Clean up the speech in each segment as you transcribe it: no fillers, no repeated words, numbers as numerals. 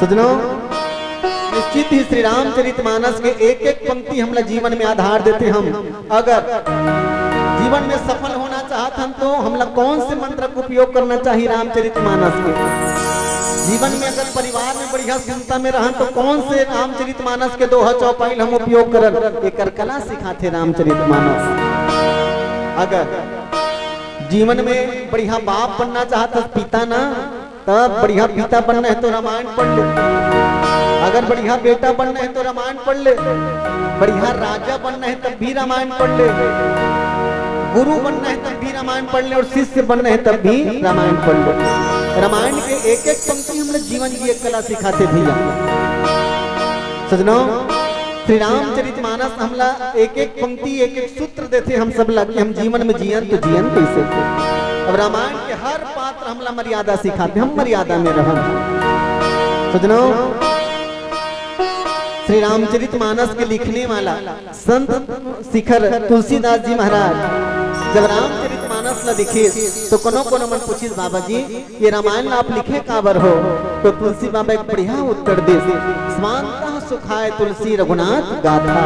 सजनों, निश्चित ही श्री रामचरितमानस के एक एक पंक्ति हमला जीवन में आधार देते हम। अगर जीवन में सफल होना चाहत हम तो हमला कौन से मंत्र का उपयोग करना चाहिए रामचरितमानस के। जीवन में अगर परिवार में बढ़िया चिंता में रहन तो कौन से रामचरितमानस के दोहा चौपाई हम उपयोग करन, एक कला सिखाते रामचरितमानस। अगर जीवन में बढ़िया बाप बनना चाहता पिता ना, तब बढ़िया पिता बनना है तो रामायण पढ़ ले। अगर बढ़िया बेटा बनना है तो रामायण पढ़ ले। बढ़िया राजा बनना है तब भी रामायण पढ़ ले। गुरु बनना है तब भी रामायण पढ़ ले, और शिष्य बनना है तब भी रामायण पढ़ ले। रामायण के एक एक पंक्ति हम लोग जीवन की एक कला सिखाते भैया। सजनों, श्री रामचरितमानस हमला एक एक पंक्ति एक एक सूत्र देते हम सब लगे हम जीवन में जियन तो जियन कैसे। अब रामायण के हर पात्र हमला मर्यादा सिखाते, हम मर्यादा में रहन। सजनों, श्री रामचरितमानस के लिखने वाला संत शिखर तुलसीदास जी महाराज जब रामचरितमानस ला लिखे तो कोनो मन पूछी बाबा जी ये रामायण आप लिखे काबर हो, तो तुलसी बाबा एक बढ़िया उत्तर दे, स्वांतः सुखाय तुलसी रघुनाथ गाथा,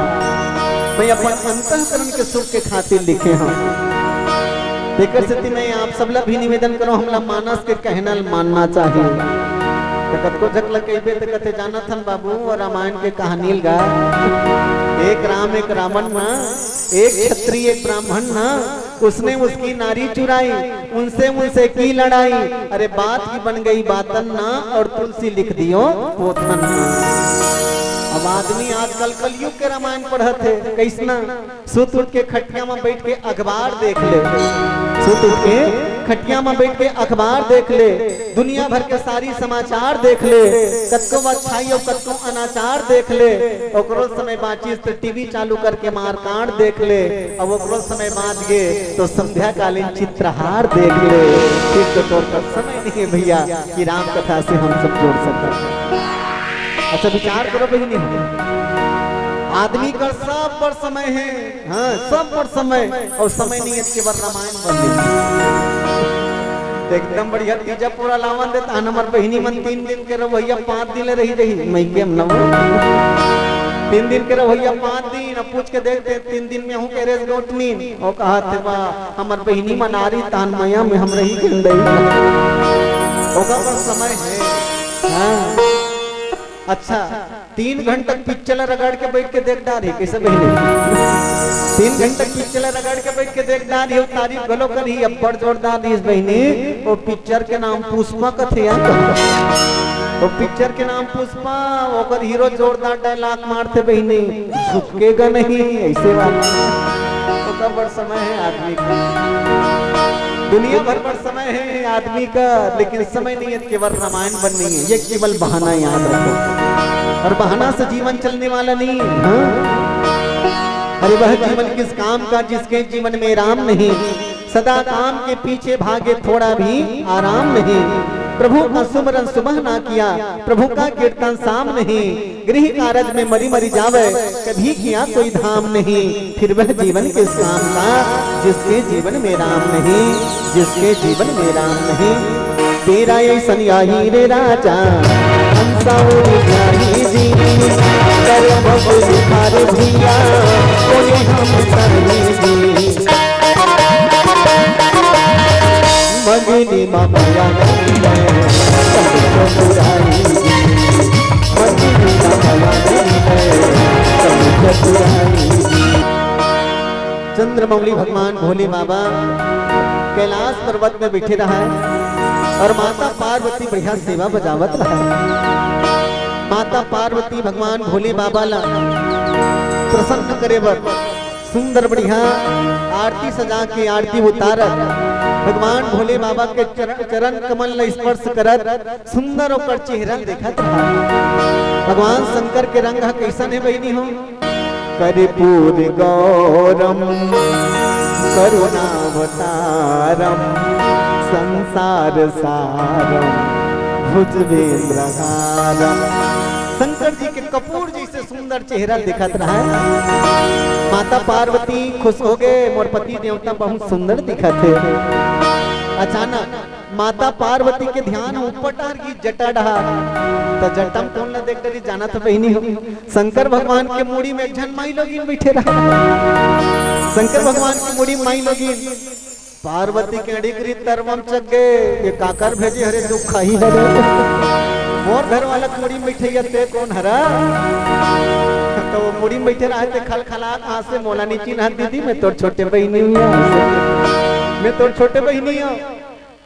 मैं अपन अंतःकरण के सुख के खातिर लिखे हूँ। लेकर स्थिति में आप सब ला भी निवेदन करो हमला मानस के कहना मानना चाहिए। को झकल कहबे तो कहते जानत हन बाबू और रामायण के कहानी गा, एक राम एक रावण ना, एक क्षत्रिय एक ब्राह्मण ना, उसने उसकी नारी चुराई, उनसे की लड़ाई, अरे बात की बन गई बातन ना, और तुलसी लिख दियो पोथन ना। अब आदमी आजकल कलयुग के रामायण पढ़त है कैसना, सुत उठ के खटिया में बैठ के अखबार देख ले, सुत उठ के खटिया में बैठ के अखबार देख ले, दुनिया भर के सारी समाचार देख ले, कतको अच्छाई और कतको अनाचार देख ले, ओकरो समय बाची तो टीवी चालू करके मारकांड देख ले, अब ओकरो समय बाँच गे तो संध्या कालीन चित्रहार देख ले। फिर तो तोर पर समय नहीं है भैया कि राम कथा से हम सब जोड़ सकते। अच्छा विचार करो बहनी, आदमी का सब पर समय है, हाँ सब पर समय, और समय नहीं है केवल रामायण बन एकदम बढ़िया तीजा पूरा लावन देता है। नंबर बहनी मन 3 दिन के रवैया 5 दिन रही मैं के हम 3 दिन के रवैया 5 दिन, अब पूछ के देखते 3 दिन में हूँ के रेस गोटनी और कहा थे बा हमार बहनी मनारी तान मया में हम रही होगा पर समय है। हाँ अच्छा 3 घंटे पिक्चर रगड़ के बैठ के देख डाली कैसे बहनी, 3 घंटे पिक्चर रगड़ के बैठ के देख डाली हो, तारीफ गलो करी अब बड़ जोरदार दी बहनी। वो पिक्चर के नाम पुष्पा कथे, वो पिक्चर के नाम पुष्पा, ओकर हीरो जोरदार डायलॉग मारते बहनी, झुकेगा नहीं ऐसे वाला। तो बड़ समय है आदमी का, दुनिया भर पर समय है आदमी का, लेकिन समय नहीं है केवल रामायण बननी है, ये केवल बहाना याद रखो, और बहाना से जीवन चलने वाला नहीं। हाँ? अरे वह जीवन किस काम का जिसके जीवन में राम नहीं, सदा काम के पीछे भागे थोड़ा भी आराम नहीं, प्रभु का सुमरन सुबह ना किया, प्रभु का कीर्तन शाम नहीं, गृह कारज में मरी मरी जावे, कभी किया कोई धाम नहीं, फिर वह जीवन किस काम का जिसके जीवन में राम नहीं, जिसके जीवन में राम नहीं। तेरा ऐसा आई रे राजा हंसा जी कर बबुल भैया कोई हम जी मगनी माया चंद्रमौली भगवान भोले बाबा कैलाश पर्वत में बैठे रहा है और माता पार्वती बढ़िया सेवा बजावत रहा। माता पार्वती भगवान भोले बाबा ला प्रसन्न करे बर सुंदर बढ़िया आरती सजा के आरती उतारत, भगवान भोले बाबा के चरण कमल ल स्पर्श करत सुंदर और चेहरा देखत रहा। भगवान शंकर के रंग कैसन है बहनी हो, कर्पूर गौरम करुणावतारम संसार सारम भुजगेंद्रहारम। शंकर जी के कपूर जैसे सुंदर चेहरा दिखत रहा है। माता पार्वती खुश हो गए, मोर पति देवता बहुत सुंदर दिखत है। अचानक माता पार्वती के ध्यान ऊपर डार की जटा डहार तो जटम कौन न देख डरी जाना तो बहनी हो शंकर भगवान के मुड़ी में झन माई लोगिन बैठे रहा शंकर भगवान की मुड़ी में माई लोगिन पार्वती के अड़िकरी तरवम चक गए ये काकर भेजे हरे दुख खाई हरे मोर घर वाला मुड़ी में बैठे ते कौन हरा तो मुड़ी में बैठे रहा थे खल खला कहाँ से मोला नीची ना दीदी मैं तोर छोटे बहनी हूँ मैं तोर छोटे बहनी हूँ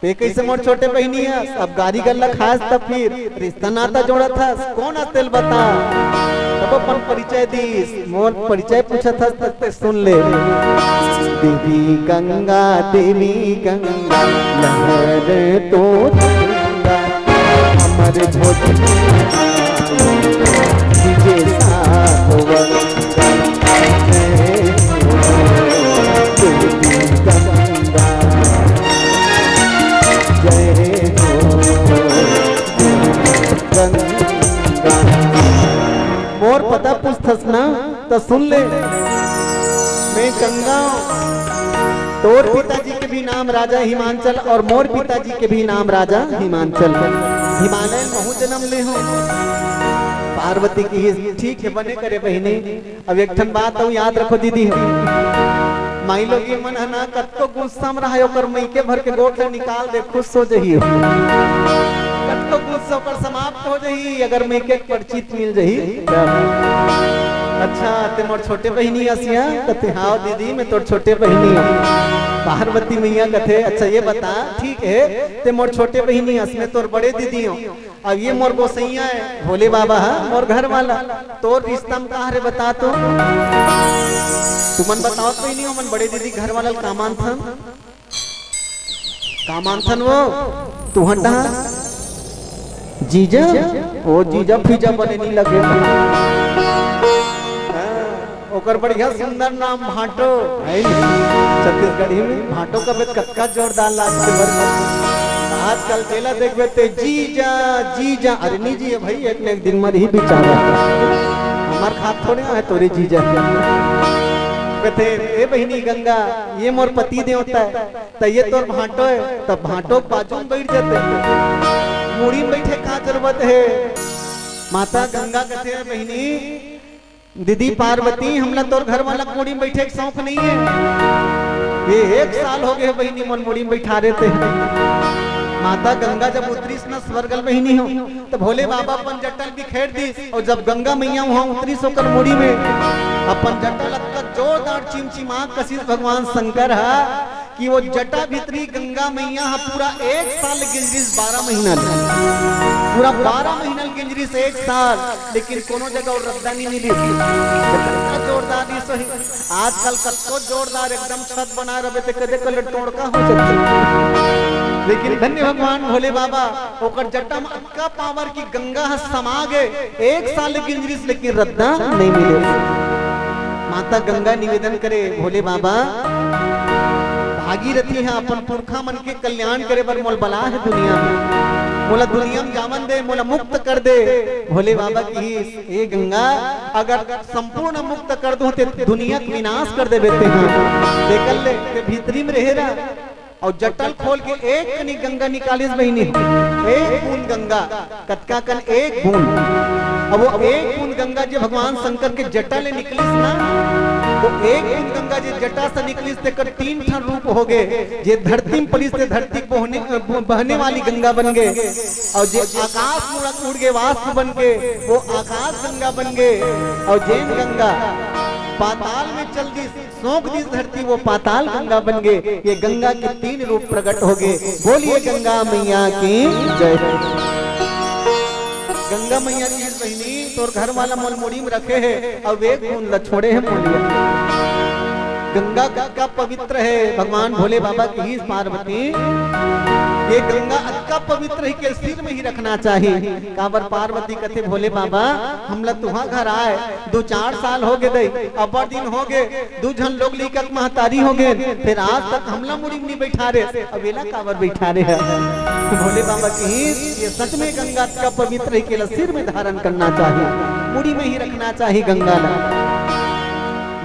ते कैसे मोर छोटे बहनी है अब गाड़ी गल्ला खास तब फिर रिश्ता नाता जोड़ा था कौन तेल बता तब अपन परिचय दी मोर परिचय पूछा था तब सुन ले देवी गंगा लहर तो अमर मोर पता पूछथस ना तो सुन ले मैं गंगा तोर पिताजी के भी नाम राजा हिमांचल और मोर पिताजी के भी नाम राजा हिमांचल हिमालय महू जन्म ले हो पार्वती की ठीक है बने करे बहनी अब एक ठन बात हो याद रखो दीदी माई लोग ये मन हना कत्तो गुस्सा में रहा कर मई के भर के गोट निकाल दे खुश हो जही कत्तो गुस्सा पर समाप्त हो जही अगर मई के परिचित मिल जही अच्छा ते मोर छोटे बहनी हसिया कथे हाँ दीदी मैं तोर छोटे बहनी हूँ पार्वती मैया कथे अच्छा ये बता ठीक है ते मोर छोटे बहनी हस मैं तोर बड़े दीदी हूँ अब ये मोर गोसैया है भोले बाबा है मोर घर वाला तोर रिश्ता में कहा रे बता तो तुमन बताओ तो ही नहीं हो मन बड़े दीदी घर वाला कामांथन वो तू हटा जीजा ओ जीजा फीजा बने नहीं लगे ओकर बढ़िया सुंदर नाम भाटो है छत्तीसगढ़ी में भाटो का बेत कक्का जोरदार लागते आजकल चेला देखबे ते जीजा जीजा अरे नहीं जी भाई एक दिन मर ही बेचारा हमार खात थोड़े है तोरे जीजा कहते ए बहनी गंगा ये मोर पति देवता है तो ये तोर भाटो है तब भाटो बाजू में बैठ जाते मुड़ी में बैठे का जरूरत है माता गंगा कहते हैं बहनी दीदी पार्वती हमला तोर घर वाला मुड़ी में बैठे शौक नहीं है ये 1 साल हो गए बहनी मन मुड़ी में बैठा रहे थे माता गंगा जब उतरी न स्वर्गल बहनी हो तो भोले बाबा अपन जटल बिखेर दी और जब गंगा मैया वहां उतरी सोकर मुड़ी में अपन जटल जोरदार चिमचिमा कशिश भगवान शंकर है कि वो जटा भीतरी गंगा मैया पूरा 1 साल गिंजरिस 12 महीना पूरा 12 महीना गिंजरिस 1 साल लेकिन कोनो जगह और रद्दा नहीं मिली जोरदार सही आजकल कतो जोरदार एकदम छत बना रहे थे कदे कल टोड़का हो जाते लेकिन धन्य भगवान भोले बाबा ओकर जटा में अक्का पावर की गंगा समा गए 1 साल गिंजरिस लेकिन रद्दा नहीं मिले माता गंगा निवेदन करे भोले बाबा भागीरथी है अपन पुरखा मन के कल्याण करे बर मोल बला है दुनिया में मोला दुनिया में जावन दे मोला मुक्त कर दे भोले बाबा की ये गंगा अगर संपूर्ण मुक्त कर दो ते दुनिया का विनाश कर दे बेते हैं देखल ले ते भीतरी में रहेरा और जटल खोल के एक कनी गंगा निकालिस बहनी एक बूंद गंगा कटका कन एक बूंद अब वो एक बूंद गंगा जी भगवान शंकर के जटा ले निकलिस ना तो एक बूंद गंगा जी जटा से निकलिस ते कर 3 ठन रूप हो गए जे धरती में पलिस ते धरती बहने वाली गंगा बन गए और जे आकाश में उड़ गए वाष्प बन के वो आकाश गंगा बन गए और जैन गंगा पाताल में चल दी सोख दी धरती वो पाताल गंगा बन गए ये गंगा के 3 रूप प्रकट हो गए बोलिए गंगा मैया की जय गंगा मैया की बहनी तोर घर वाला मोल मुड़ी में रखे है और वे खून ल छोड़े है मोलिया गंगा का पवित्र है भगवान भोले बाबा की ही पार्वती ये गंगा अक्का पवित्र ही के सिर में ही रखना चाहिए काबर पार्वती कथे भोले बाबा हमला तुहा घर आए 2-4 साल हो गए दई अबर दिन हो गए 2 जन लोग लिकत महतारी हो गए फिर आज तक हमला मुड़ी में नहीं बैठा रहे अबेला काबर बैठा रहे हैं भोले बाबा की ये सच में गंगा का पवित्र ही के सिर में धारण करना चाहिए मुड़ी में ही रखना चाहिए गंगा ला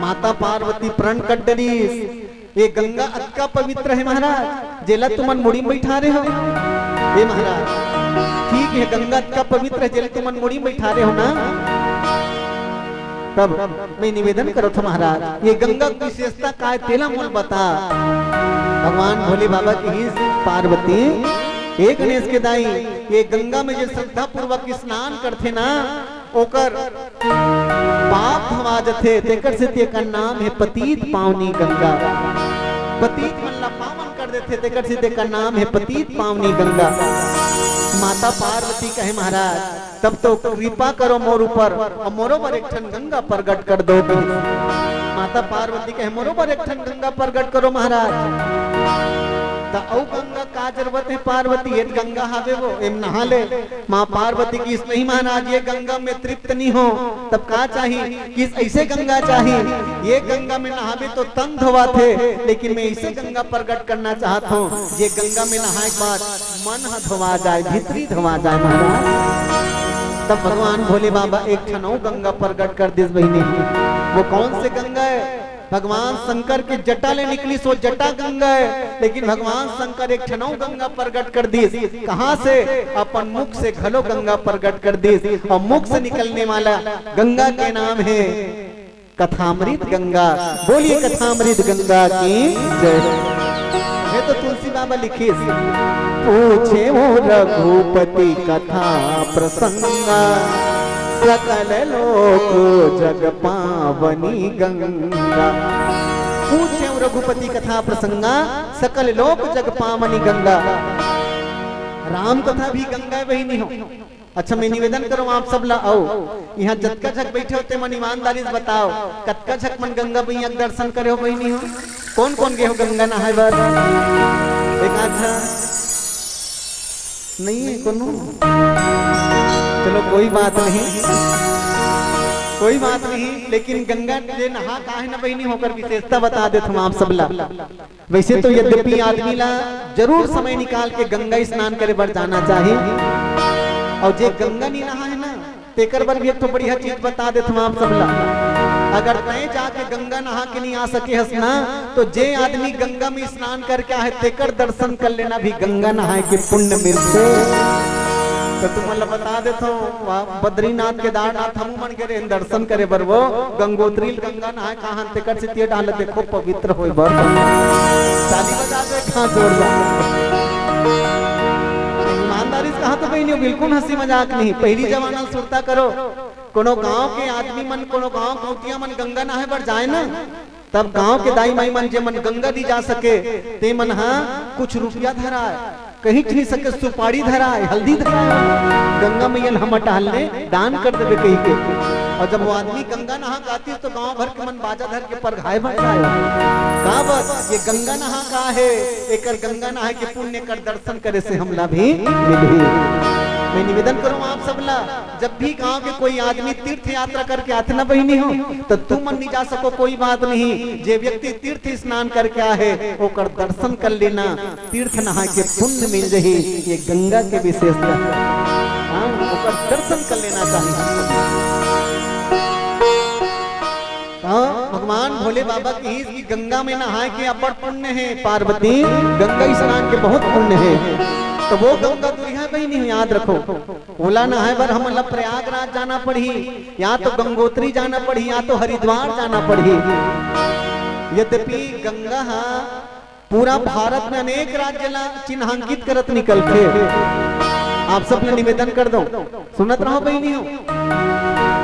माता पार्वती प्रण कटरी ये गंगा अक्का पवित्र है महाराज, जेला तुमन मुड़ी में बैठा रहे हो ये महाराज, ठीक है गंगा अक्का पवित्र है, जेला तुमन मुड़ी में बैठा रहे हो ना। तब मैं निवेदन करो था महाराज, ये गंगा की विशेषता का तेला मूल बता। भगवान भोले बाबा की ही पार्वती एक गणेश के दाई ये गंगा में जो श्रद्धा पूर्वक स्नान करते ना ओकर पाप धवा जथे, तेकर से तेकर नाम है पतित पावनी गंगा। पतित मल्ला पावन कर देते, तेकर से तेकर नाम है पतित पावनी गंगा। माता पार्वती कहे महाराज तब तो कृपा करो मोर ऊपर और मोरो पर एक ठन गंगा प्रगट कर दो। माता पार्वती कहे मोरो पर एक ठन गंगा प्रगट करो महाराज। औ गंगा का जरूरत है पार्वती, ये गंगा हावे वो एम नहा ले। माँ पार्वती की इस नहीं महाराज ये गंगा में तृप्त नहीं हो, तब का चाहिए कि ऐसे गंगा चाहिए, ये गंगा में नहावे तो तन धोवा थे, लेकिन मैं ऐसे गंगा प्रकट करना चाहता हूँ ये गंगा में नहाए के बाद मन धोवा जाए, भीतरी धोवा जाए महाराज। तब भगवान भोले बाबा एक ठनौ गंगा प्रकट कर दिस बहिनी। वो कौन से गंगा है? भगवान शंकर के जटा ले निकली सो जटा गंगा है, लेकिन भगवान शंकर एक ठनौ गंगा प्रकट कर दी। कहां से? अपन मुख से घलो गंगा प्रकट कर दी, और मुख से निकलने वाला गंगा के नाम है कथामृत गंगा। बोलिए कथामृत गंगा की जय। है तो तुलसी बाबा लिखे पूछे वो रघुपति कथा प्रसंगा, सकल लोक जग पावनी गंगा। पूछे रघुपति कथा प्रसंगा, सकल लोक जग पावनी गंगा। राम कथा भी गंगा वही नहीं हो। अच्छा मैं निवेदन करूं आप सब ला आओ यहाँ जतका झक बैठे होते मन ईमानदारी से बताओ कतका झक मन गंगा भैया दर्शन करे हो वही नहीं हो? कौन कौन गए हो गंगा नहाए बार? एक आधा नहीं है कोनो? चलो कोई बात नहीं, कोई बात नहीं, लेकिन गंगा ले नहा काहे न बहिनी होकर विशेषता बता देता हूँ आप सब ला। वैसे तो यद्यपि आदमी ला जरूर समय निकाल के गंगा स्नान करे बर जाना चाहिए, और जे गंगा नहीं नहा है ना तेकर बर भी एक तो बढ़िया चीज बता देता हूँ आप सब ला। अगर तय जाके गंगा नहा के नहीं आ सके हसना तो जे आदमी गंगा में स्नान करके आए तेकर दर्शन कर लेना भी गंगा नहाए के पुण्य मिलते। तो तुम्हारा बता देता हूँ बद्रीनाथ केदारनाथ हम मन के दर्शन करे बर वो गंगोत्री गंगा नहाए कहाँ तेकर से ते डाल देखो पवित्र होए बर ताली बजा दे कहाँ जोड़ जा। ईमानदारी से कहा तो कहीं नहीं, बिल्कुल हंसी मजाक नहीं। पहली जमाना सुनता करो कोनो गांव के आदमी मन कोनो गांव कौटिया मन गंगा नहाए बर जाए ना, तब गांव के दाई माई मन जे मन गंगा दी जा सके ते मन हाँ कुछ रुपया धरा कहीं नहीं सके सुपारी धरा हल्दी धरा गंगा मैया हम टहलने दान कर देवे कहीं के। और जब वो आदमी गंगा नहा गाती तो गांव भर के मन बाजा धर के पर घाय बन जाए का बस ये गंगा नहा का है एकर गंगा नहा के पुण्य कर दर्शन करे से हमला भी मिली। मैं निवेदन करूं आप सब ला जब भी गांव के कोई आदमी तीर्थ यात्रा करके आते ना बहिनी हो तो तुम मन नहीं जा सको कोई बात नहीं, जे व्यक्ति तीर्थ स्नान करके आए ओकर दर्शन कर लेना, तीर्थ नहा के पुण्य मिल रही। ये गंगा के विशेषता हाँ ओकर दर्शन कर लेना चाहिए। हाँ भगवान भोले बाबा की गंगा में नहाए के अपर पुण्य है, पार्वती गंगा स्नान के बहुत पुण्य है। तो वो गंगा दुरिया भी नहीं याद रखो, ओला नहाए बर हम प्रयागराज जाना पड़ी, या तो गंगोत्री जाना पड़ी, या तो हरिद्वार जाना पड़ी। यद्यपि गंगा पूरा भारत में अनेक राज्य ला चिन्हांकित करत निकलते। आप सब ने निवेदन कर दो सुनत रहो बहनी हो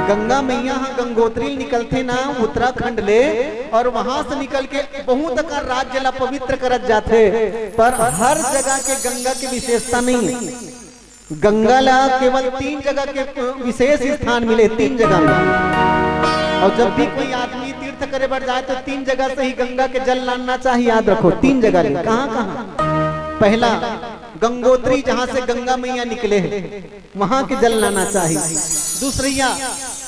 गंगा मैया गंगोत्री निकलते ना उत्तराखंड ले, और वहां से निकल के बहुत का राज्य ला पवित्र करत जाते, पर हर जगह के गंगा की विशेषता नहीं। गंगा ला केवल 3 जगह के विशेष स्थान मिले, 3 जगह में। और जब भी कोई आदमी तीर्थ करे बढ़ जाए तो 3 जगह से ही गंगा के जल लाना चाहिए, याद रखो 3 जगह। कहाँ कहाँ? पहला गंगोत्री जहाँ से गंगा मैया निकले हैं वहां के जल लाना चाहिए। दूसरिया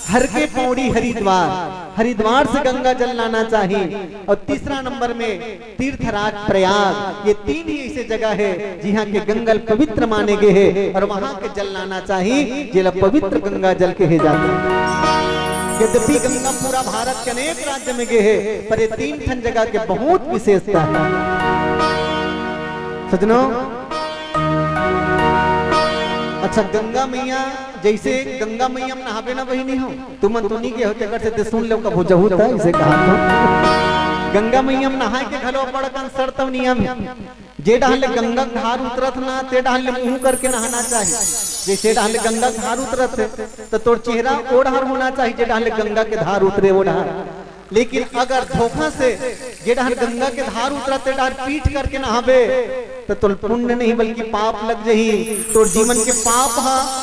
हर के पौड़ी हरिद्वार, हरिद्वार से गंगा जल लाना चाहिए। और तीसरा नंबर में तीर्थराज प्रयाग। ये 3 ही ऐसे जगह है जहाँ के गंगा पवित्र माने गए हैं और वहां के जल लाना चाहिए, जिला पवित्र गंगा जल के जाते। यद्यपि गंगा पूरा भारत के अनेक राज्य में गए है, पर ये 3 ठन जगह के बहुत विशेषता है। सजनों, अच्छा गंगा मैया जैसे गंगा मैया में नहावे ना वही नहीं हो तुम तो नहीं के होते कर से सुन लो कब जहूत है इसे कहा तो गंगा मैया में नहाए के घलो बड़कन शर्तव नियम जे डाल गंगा धार उतरत ना ते डाल मुंह करके नहाना चाहिए। जैसे डाल गंगा धार उतरत तो तोर चेहरा ओढ़ार होना चाहिए जे डाल गंगा के धार उतरे ओढ़ार। लेकिन अगर धोखा से जे डाल गंगा के धार उतरते डाल पीठ करके नहावे तो तोर पुण्य नहीं बल्कि पाप लग जही। तोर जीवन के पाप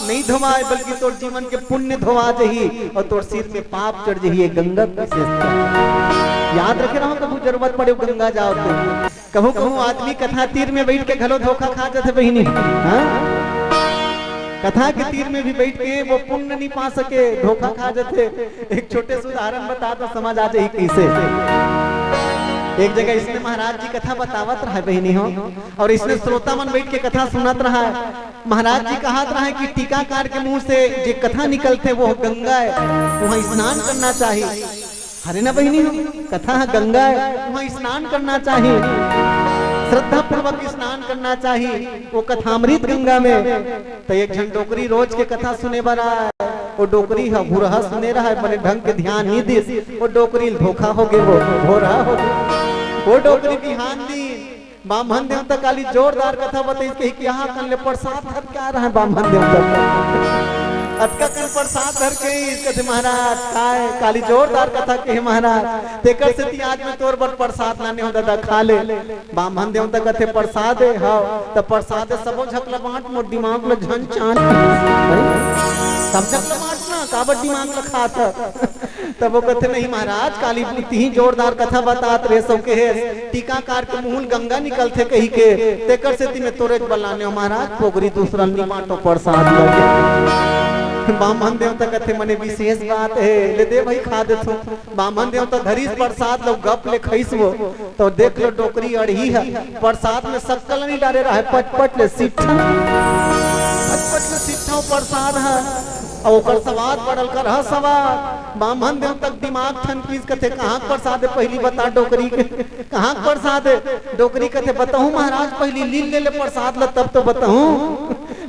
नहीं धोवाए बल्कि तोर जीवन के पुण्य धोवा जही और तोर सिर में पाप चढ़ जही। गंगा विशेषता याद रखे रहो, कभी जरूरत पड़े गंगा जाओ तो कहूँ कहूँ आदमी कथा तीर में बैठ के घलो धोखा खा जाते बहिनी। कथा के तीर में भी बैठ के वो पुण्य नहीं पा सके, धोखा खा जाते। एक छोटे से उदाहरण बता तो समझ आ जाए कैसे। एक जगह इसने महाराज जी कथा बतावत रहा बहिनी हो और इसने श्रोता मन बैठ के कथा सुनत रहा है। महाराज जी कहत रहा है कि टीकाकार के मुंह से जो कथा निकलते वो गंगा है, वहाँ स्नान करना चाहिए। अरे ना बहिनी हो, कथा गंगा है, वहाँ स्नान करना चाहिए, श्रद्धा पूर्वक स्नान करना चाहिए वो कथामृत गंगा में। तो एक जन डोकरी रोज के कथा सुने बरा वो डोकरी है भूरहा सुने रहा है, बड़े ढंग के ध्यान नहीं दी वो डोकरी धोखा हो गए, वो भोरा हो गए। वो डोकरी ध्यान दी बामन देवता काली जोरदार कथा बताई कि यहाँ कल ले प्रसाद धर के आ रहा है बामन देवता अतका कल प्रसाद धर के कहते महाराज काय काली जोरदार कथा के महाराज तेकर से ती आज में तोर बड़ प्रसाद लाने हो दादा खा ले। बामन देवता कहते प्रसाद है हाँ तो प्रसाद है सबो झकला बांट मोर दिमाग लो झन चांद सब झकला बांट ना काबर दिमाग लो खाता। तब वो कहते नहीं महाराज काली बुद्धि ही जोरदार कथा बतात रे सब के है टीकाकार के मुंह गंगा निकलते कही के तेकर से ती में तोरे बलाने हो महाराज पोगरी दूसरा नहीं बांटो प्रसाद लगे। बामन देवता कहते मने विशेष बात है ले दे भाई खा दे तू। बामन देवता धरी प्रसाद लो गप ले खईस वो तो देख लो टोकरी अड़ही है प्रसाद में शक्कल नहीं डाले रहा है पटपट ले सिट्ठा प्रसाद है और ओकर स्वाद बढ़ल कर ह स्वाद। बामन देवता दिमाग ठन पीस कथे कहाँ प्रसाद है पहली बता डोकरी के कहाँ प्रसाद है। डोकरी कथे बताऊं महाराज पहली लील ले ले प्रसाद ल तब तो बताऊं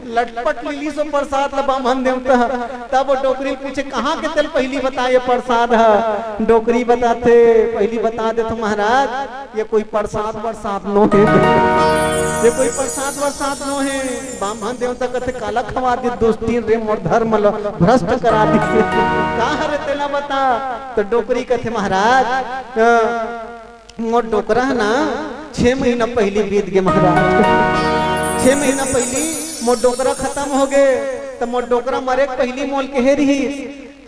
लटपट लीली सो प्रसाद ल बामन देवता। तब डोकरी पूछे कहाँ के तेल पहली बताए प्रसाद है। डोकरी बताते पहली बता दे तो महाराज ये कोई प्रसाद बरसात नो है, ये कोई प्रसाद बरसात नो है। बामन देवता कहते काला खवा दे दोस्ती रे मोर धर्म ल भ्रष्ट करा दी कहाँ रे तेला बता। तो डोकरी कहते महाराज मोर डोकरा ना 6 महीना पहले बीत गए महाराज। 6 महीना पहले मोर डोकरा खत्म हो गए तो मोर डोकरा मरे पहली मोल के रही।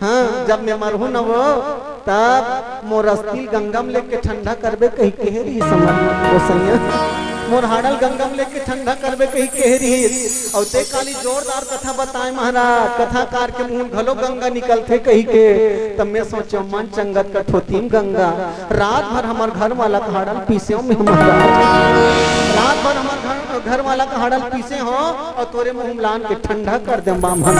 हाँ जब मैं मरहू न वो तब मोर अस्थि गंगम लेके ठंडा करबे कही के रही समझ वो सैया मोर हाड़ल गंगम लेके ठंडा करबे कही के रही। और ते काली जोरदार कथा बताए महाराज कथाकार के मुंह घलो गंगा निकलते कही के। तब मैं सोचो मन चंगत कठोतीम गंगा रात भर हमार घर वाला का हाड़ल पीसे में रात भर हमार घर वाला का हाड़ल पीसे हो और तोरे मुंह मिलान के ठंडा कर दे। बामन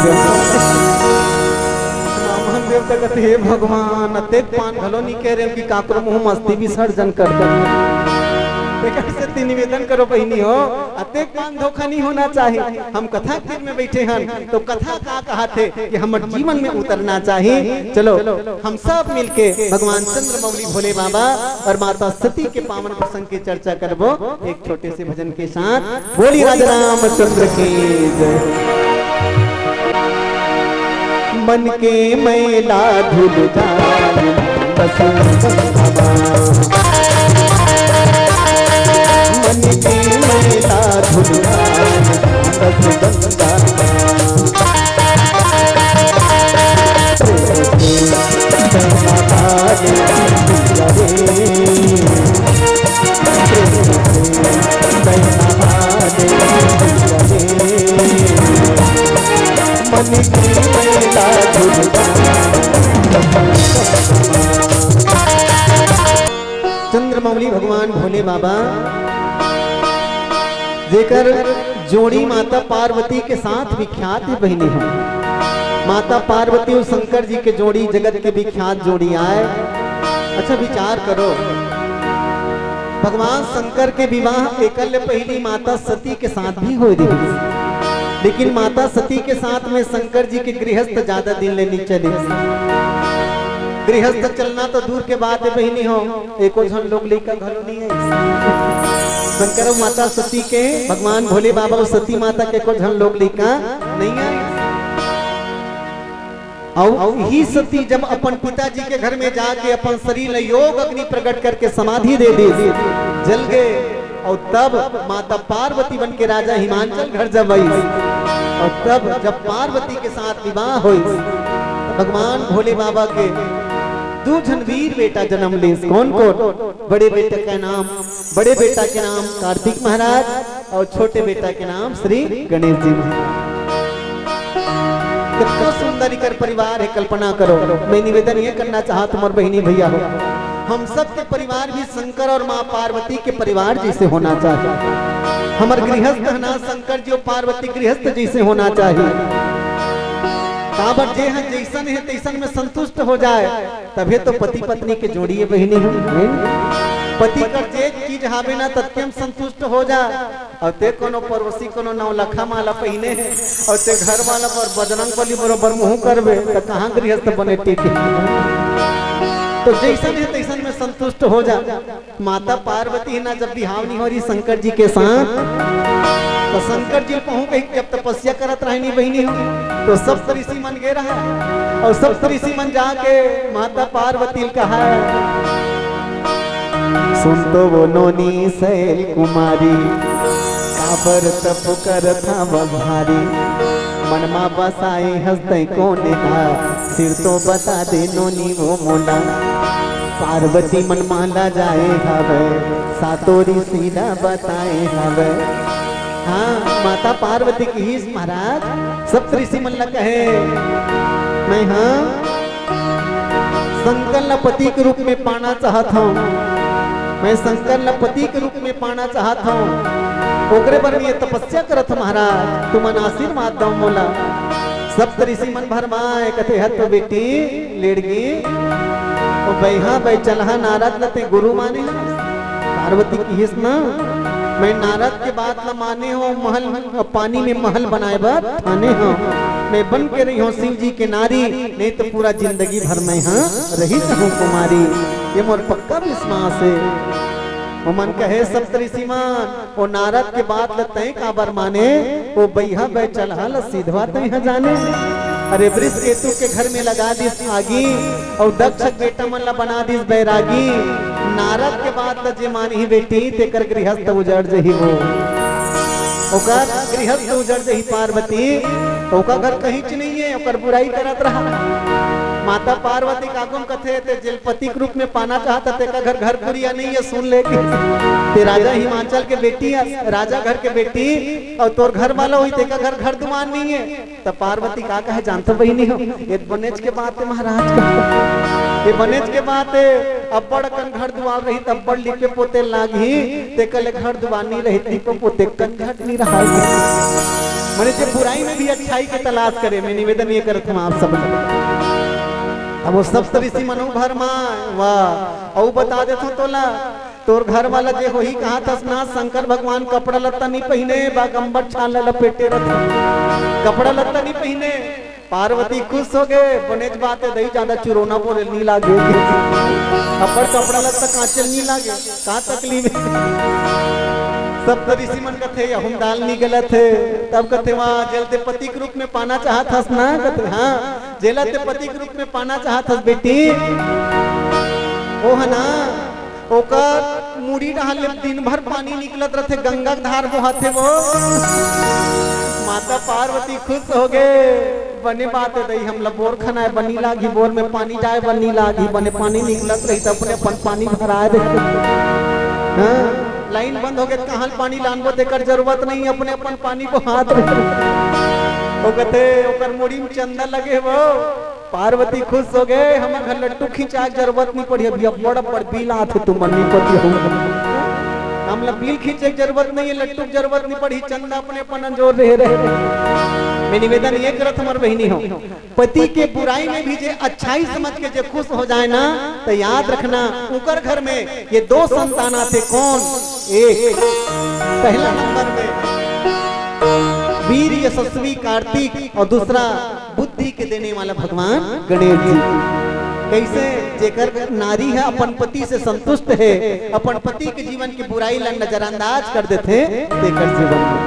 देवता कहते हे भगवान अतेक पान घलो नहीं कह रहे कि काकरो मुंह मस्ती विसर्जन कर दे। निवेदन करो बहनी हो अतेक पान धोखा नहीं होना चाहिए। हम कथा तीर में बैठे हैं तो कथा का कहा थे कि हमारे जीवन में उतरना चाहिए। चलो हम सब मिलके भगवान चंद्रमौली भोले बाबा और माता सती के पावन प्रसंग की चर्चा करबो एक छोटे से भजन के साथ। बोली राजा रामचंद्र की जय। मन के मैला धुल जाए मन के मैला धुल चंद्रमौली भगवान भोले बाबा जेकर जोड़ी माता पार्वती के साथ विख्यात बहनी है। माता पार्वती और शंकर जी के जोड़ी जगत के विख्यात जोड़ी आए। अच्छा विचार करो, भगवान शंकर के विवाह एकल्य पहली माता सती के साथ भी हो रही, लेकिन माता सती के साथ में शंकर जी के गृहस्थ ज्यादा दिन लेनी चले। गृहस्थ चलना तो दूर के बात है बहनी हो, एको झन लोग लेकर घलो नहीं है। शंकर माता सती के भगवान भोले बाबा और सती माता के को झन लोग लेकर नहीं आए। और ही सती जब अपन पिताजी के घर में जाके अपन शरीर योग अग्नि प्रकट करके समाधि दे दी, जल गए। और तब माता पार्वती बन के राजा हिमांचल घर जब आई, और तब जब पार्वती के साथ विवाह हुई, भगवान भोले बाबा के दो जन वीर बेटा जन्म ले। कौन कौन? बड़े बेटे का नाम, बड़े बेटा के नाम कार्तिक महाराज और छोटे बेटा के नाम श्री गणेश जी महाराज। कितना सुंदर कर परिवार है, कल्पना करो। मैं निवेदन ये करना चाहता हूँ बहनी भैया हो, हम सब के परिवार भी शंकर और माँ पार्वती के परिवार जैसे होना चाहिए। हमारे गृहस्थ ना शंकर जी और पार्वती गृहस्थ जैसे होना चाहिए। काबर जे है जैसन है तैसन में संतुष्ट हो जाए, तभी तो पति पत्नी के जोड़िए बहनी है। पति कर जे चीज हावे ना तत्यम संतुष्ट हो जा। और ते कोनो पड़ोसी कोनो नौलखा माला पहने है और ते घर वाला पर बजरंग बली बरोबर मुंह करबे तो कहाँ गृहस्थ बने टिके। तो जैसन है तैसन में संतुष्ट हो जा। माता पार्वती ना जब बिहावनी हो रही शंकर जी के साथ, तो शंकर जी पहुँ कहीं जब तपस्या करत रहनी बहनी हो, तो सब ऋषि मन गे रहा और सब ऋषि मन जाके माता पार्वती कहा, सुन तो वो नोनी शैल कुमारी, काबर तप कर था भारी, मनमा बसाए हंसते कोने का, सिर तो बता दे नोनी वो मोला। पार्वती मन माला जाए हवे, सातोरी सीधा बताए हवे। हाँ माता पार्वती की ही महाराज सब ऋषि मन कहे, मैं हाँ शंकर पति के रूप में पाना चाहता हूँ, मैं शंकर पति के रूप में पाना चाहता हूँ। ओकरे पर ये तपस्या करत महाराज, तुम आशीर्वाद दो मोला। सब ऋषि मन भरमाए कथे हत बेटी लेड़गी ओ बैहा बै चलहा नारद लते गुरु माने। पार्वती की हिस ना, मैं नारद के बात न माने हो, महल पानी में महल बनाए बात ठाने हो। मैं बन के रही हूँ शिव जी के नारी, नहीं तो पूरा जिंदगी भर में हाँ रही हूँ कुमारी। ये मोर पक्का विश्वास है। वो मन कहे सब ऋषि मान, वो नारद के बात लते काबर माने, वो बैहा बै चलहा ल सीधवा तय जाने। अरे वृष केतु के घर में लगा दिस आगी, और दक्ष बेटा मन ला बना दिस बैरागी। नारद के बात ल जे मानी बेटी तेकर गृहस्थ उजड़ जही हो, ओकर गृहस्थ उजड़ जही पार्वती। ओका घर कहीं च नहीं है, ओकर बुराई करत रहा। माता पार्वती काकुम कथे ते जलपति के रूप में पाना चाहता, ते का घर घर पुरिया नहीं है सुन ले के। ते राजा हिमाचल के बेटी है, राजा घर के बेटी, और तोर घर वाला हुई ते का घर घर दुमान नहीं है। तब पार्वती का कहे जानते बहनी हो, ये बनेज के बात है महाराज का, ये बनेज के बात है। अब्बड़ कन घर दुआर रही तब बड़ लिपे पोते लागी, ते कल घर दुआनी रही लिपे पोते कन घट नहीं रहा। मैंने जे बुराई में भी अच्छाई के तलाश करे, मैं निवेदन ये करता हूँ आप सब। अब वो सब ऋषि मनु भर मां वाह औ बता देता तोला, तोर घर वाला जे हो ही कहा था ना शंकर भगवान कपड़ा लत्ता नहीं पहने, बागंबर छाल लपेटे रहते, कपड़ा लत्ता नहीं पहने। पार्वती खुश हो गए, बनेज बात है दही ज्यादा चुरोना बोले नहीं लागे, अपर कपड़ा लत्ता कांचल नहीं लागे, कहाँ तकलीफ है। सब ऋषि मन कथे हम दाल नहीं गलत है। तब कथे वहाँ जलते पति के रूप में पाना चाहत हस ना, कथे हाँ जेलते पति के रूप में पाना चाहत हस बेटी। ओ है ना ओकर मुड़ी रहल दिन भर पानी निकलत रहते, गंगा धार बहाते वो। माता पार्वती खुश हो गए, बने बात है दही हम बोर खाना है बनी लागी, बोर में पानी जाए बनी लागी, बने पानी निकलत रही तो अपने अपन पानी भराए दे। हाँ लाइन बंद हो गए, कहाँ पानी लानबो देकर जरूरत नहीं, अपने अपन पानी को हाथ में। वो कहते ओकर मुड़ी में चंदा लगे वो। पार्वती खुश हो गए, हम घर लट्टू खींचा जरूरत नहीं पड़ी, अभी अब बड़ा बड़ बिल आते तुम मनी पति हो, हम बिल खींचे जरूरत नहीं है, लट्टू जरूरत नहीं पड़ी, चंदा अपने अपन अंजोर रहे। मैं निवेदन ये करत हमार बहिनी हो, पति के बुराई में भी जे अच्छाई समझ के जे खुश हो जाए ना, तो याद रखना उकर घर में ये दो संतान आते। कौन? एक पहला नंबर में वीर यशस्वी कार्तिक और दूसरा बुद्धि के देने वाला भगवान गणेश जी। कैसे? जेकर नारी है अपन पति से संतुष्ट है, अपन पति के जीवन की बुराई ला नजरअंदाज कर देते देकर जीवन में।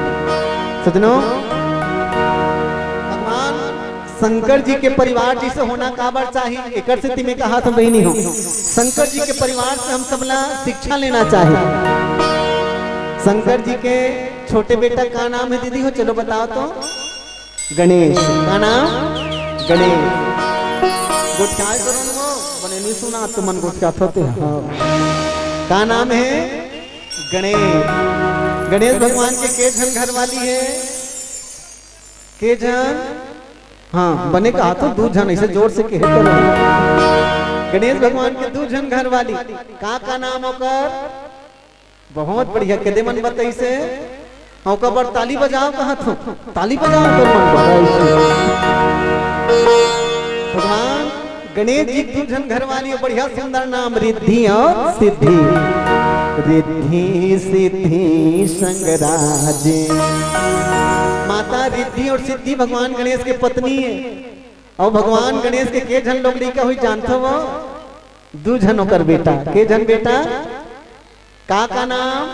सजनों, भगवान शंकर जी के परिवार जी से होना काबर चाहिए, एक स्थिति में कहा था बहनी हो, शंकर जी के परिवार से हम सबला शिक्षा लेना चाहिए। शंकर जी के छोटे बेटा का नाम है दीदी हो, चलो बताओ तो? गणेश। का नाम? गणेश। गुटखाए करो वो बने नहीं सुना तो मन गुटखा होते हैं। का नाम है? गणेश। गणेश भगवान के जन घर वाली है? के जन? हाँ, बने कहा तो 2 जन, ऐसे जोर से कहे करो। गणेश भगवान के 2 जन घर वाली। का नाम होकर? बहुत बढ़िया, कदे मन बताई से औका बार ताली बजाओ, कहा तो ताली बजाओ तो मन भगवान गणेश जी 2 जन घर वाली, बढ़िया सुंदर नाम, रिद्धि और सिद्धि। रिद्धि सिद्धि संगराज। माता रिद्धि और सिद्धि भगवान गणेश के पत्नी है। और भगवान गणेश के जन लोग का हुई जानते हो? 2 जन होकर बेटा। के जन बेटा? का नाम?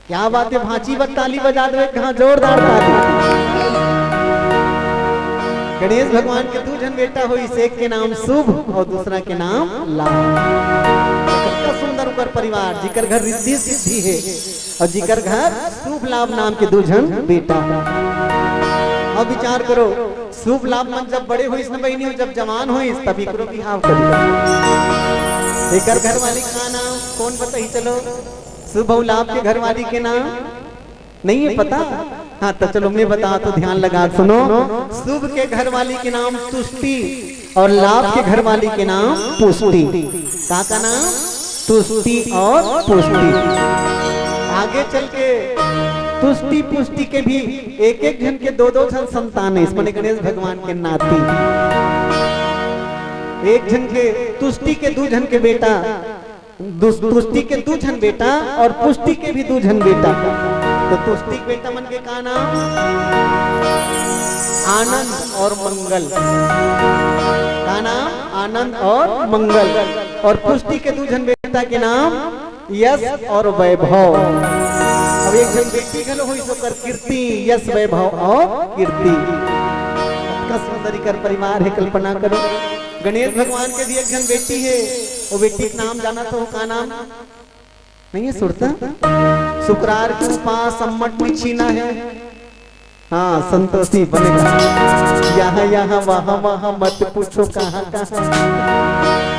क्या बात है, भांची पर ताली बजा दो कहाँ, जोरदार ताली। गणेश भगवान के 2 जन बेटा हुई, एक के नाम शुभ और दूसरा के नाम लाभ। कितना सुंदर उकर परिवार, जिकर घर रिद्धि सिद्धि है और जिकर घर शुभ लाभ नाम के 2 जन बेटा। अब विचार करो, शुभ लाभ मन जब बड़े हुई न बहनी हो, जब जवान हुई तभी करो बिहाव करो। एक घर वाली का नाम कौन बताई? चलो, शुभ लाभ के घर वाली के नाम नहीं है पता? हाँ तो चलो मैं बता तो ध्यान लगा सुनो। शुभ के घर वाली के नाम तुष्टि और लाभ के घर वाली के नाम पुष्टि। का नाम? तुष्टि और पुष्टि। आगे चल के तुष्टि पुष्टि के भी एक जन के 2 जन संतान है। इसमें गणेश भगवान के नाती। एक जन के तुष्टि के 2 जन के बेटा, तुष्टि के 2 जन बेटा और पुष्टि के भी 2 जन बेटा। तो तुष्टि के बेटा मन के का नाम? आनंद और मंगल। का नाम? आनंद और मंगल। और पुष्टि के 2 जन बेटा के नाम यश और वैभव। अब एक जन बेटी गलो हुई तो कर कीर्ति, यश वैभव और कीर्ति। सुंदरी कर परिवार है, कल्पना करो। गणेश भगवान के भी एक जन बेटी है, वो बेटी का नाम जाना तो का नाम नहीं है? सुरता। शुक्रार के उपास सम्मट में छीना है। हाँ, संतोषी बनेगा। यहाँ यहाँ वहाँ वहाँ मत पूछो कहाँ कहाँ।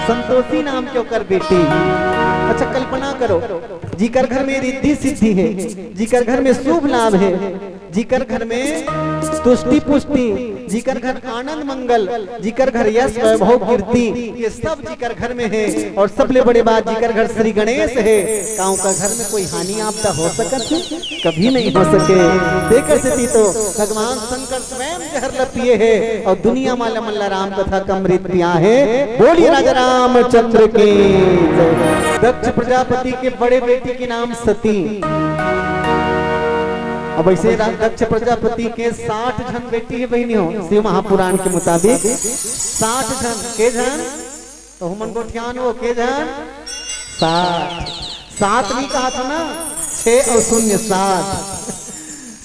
संतोषी नाम के ओकर बेटी। अच्छा कल्पना करो, जिकर घर में रिद्धि सिद्धि है, जिकर घर में शुभ लाभ है, जिकर घर में तुष्टि पुष्टि, जिकर घर आनंद मंगल, जिकर घर यश वैभव कीर्ति, ये सब जिकर घर में है। और सबले बड़े बात, जिकर घर श्री गणेश है, गाँव का घर में कोई हानि आपदा हो सकत है? कभी नहीं हो सके। देकर से तो भगवान शंकर स्वयं जहर पिए है और दुनिया माला मल्ला राम कथा का अमृत पिया है। बोलिए राजा रामचंद्र की। दक्ष प्रजापति के बड़े बेटी के नाम सती। अब ऐसे दक्ष प्रजापति के 60 जन बेटी है बहनियों, शिव महापुराण के मुताबिक 60 जन। के जन? तो हुमन को ध्यान हो, के जन? 7 भी कहा था ना, 6 और 0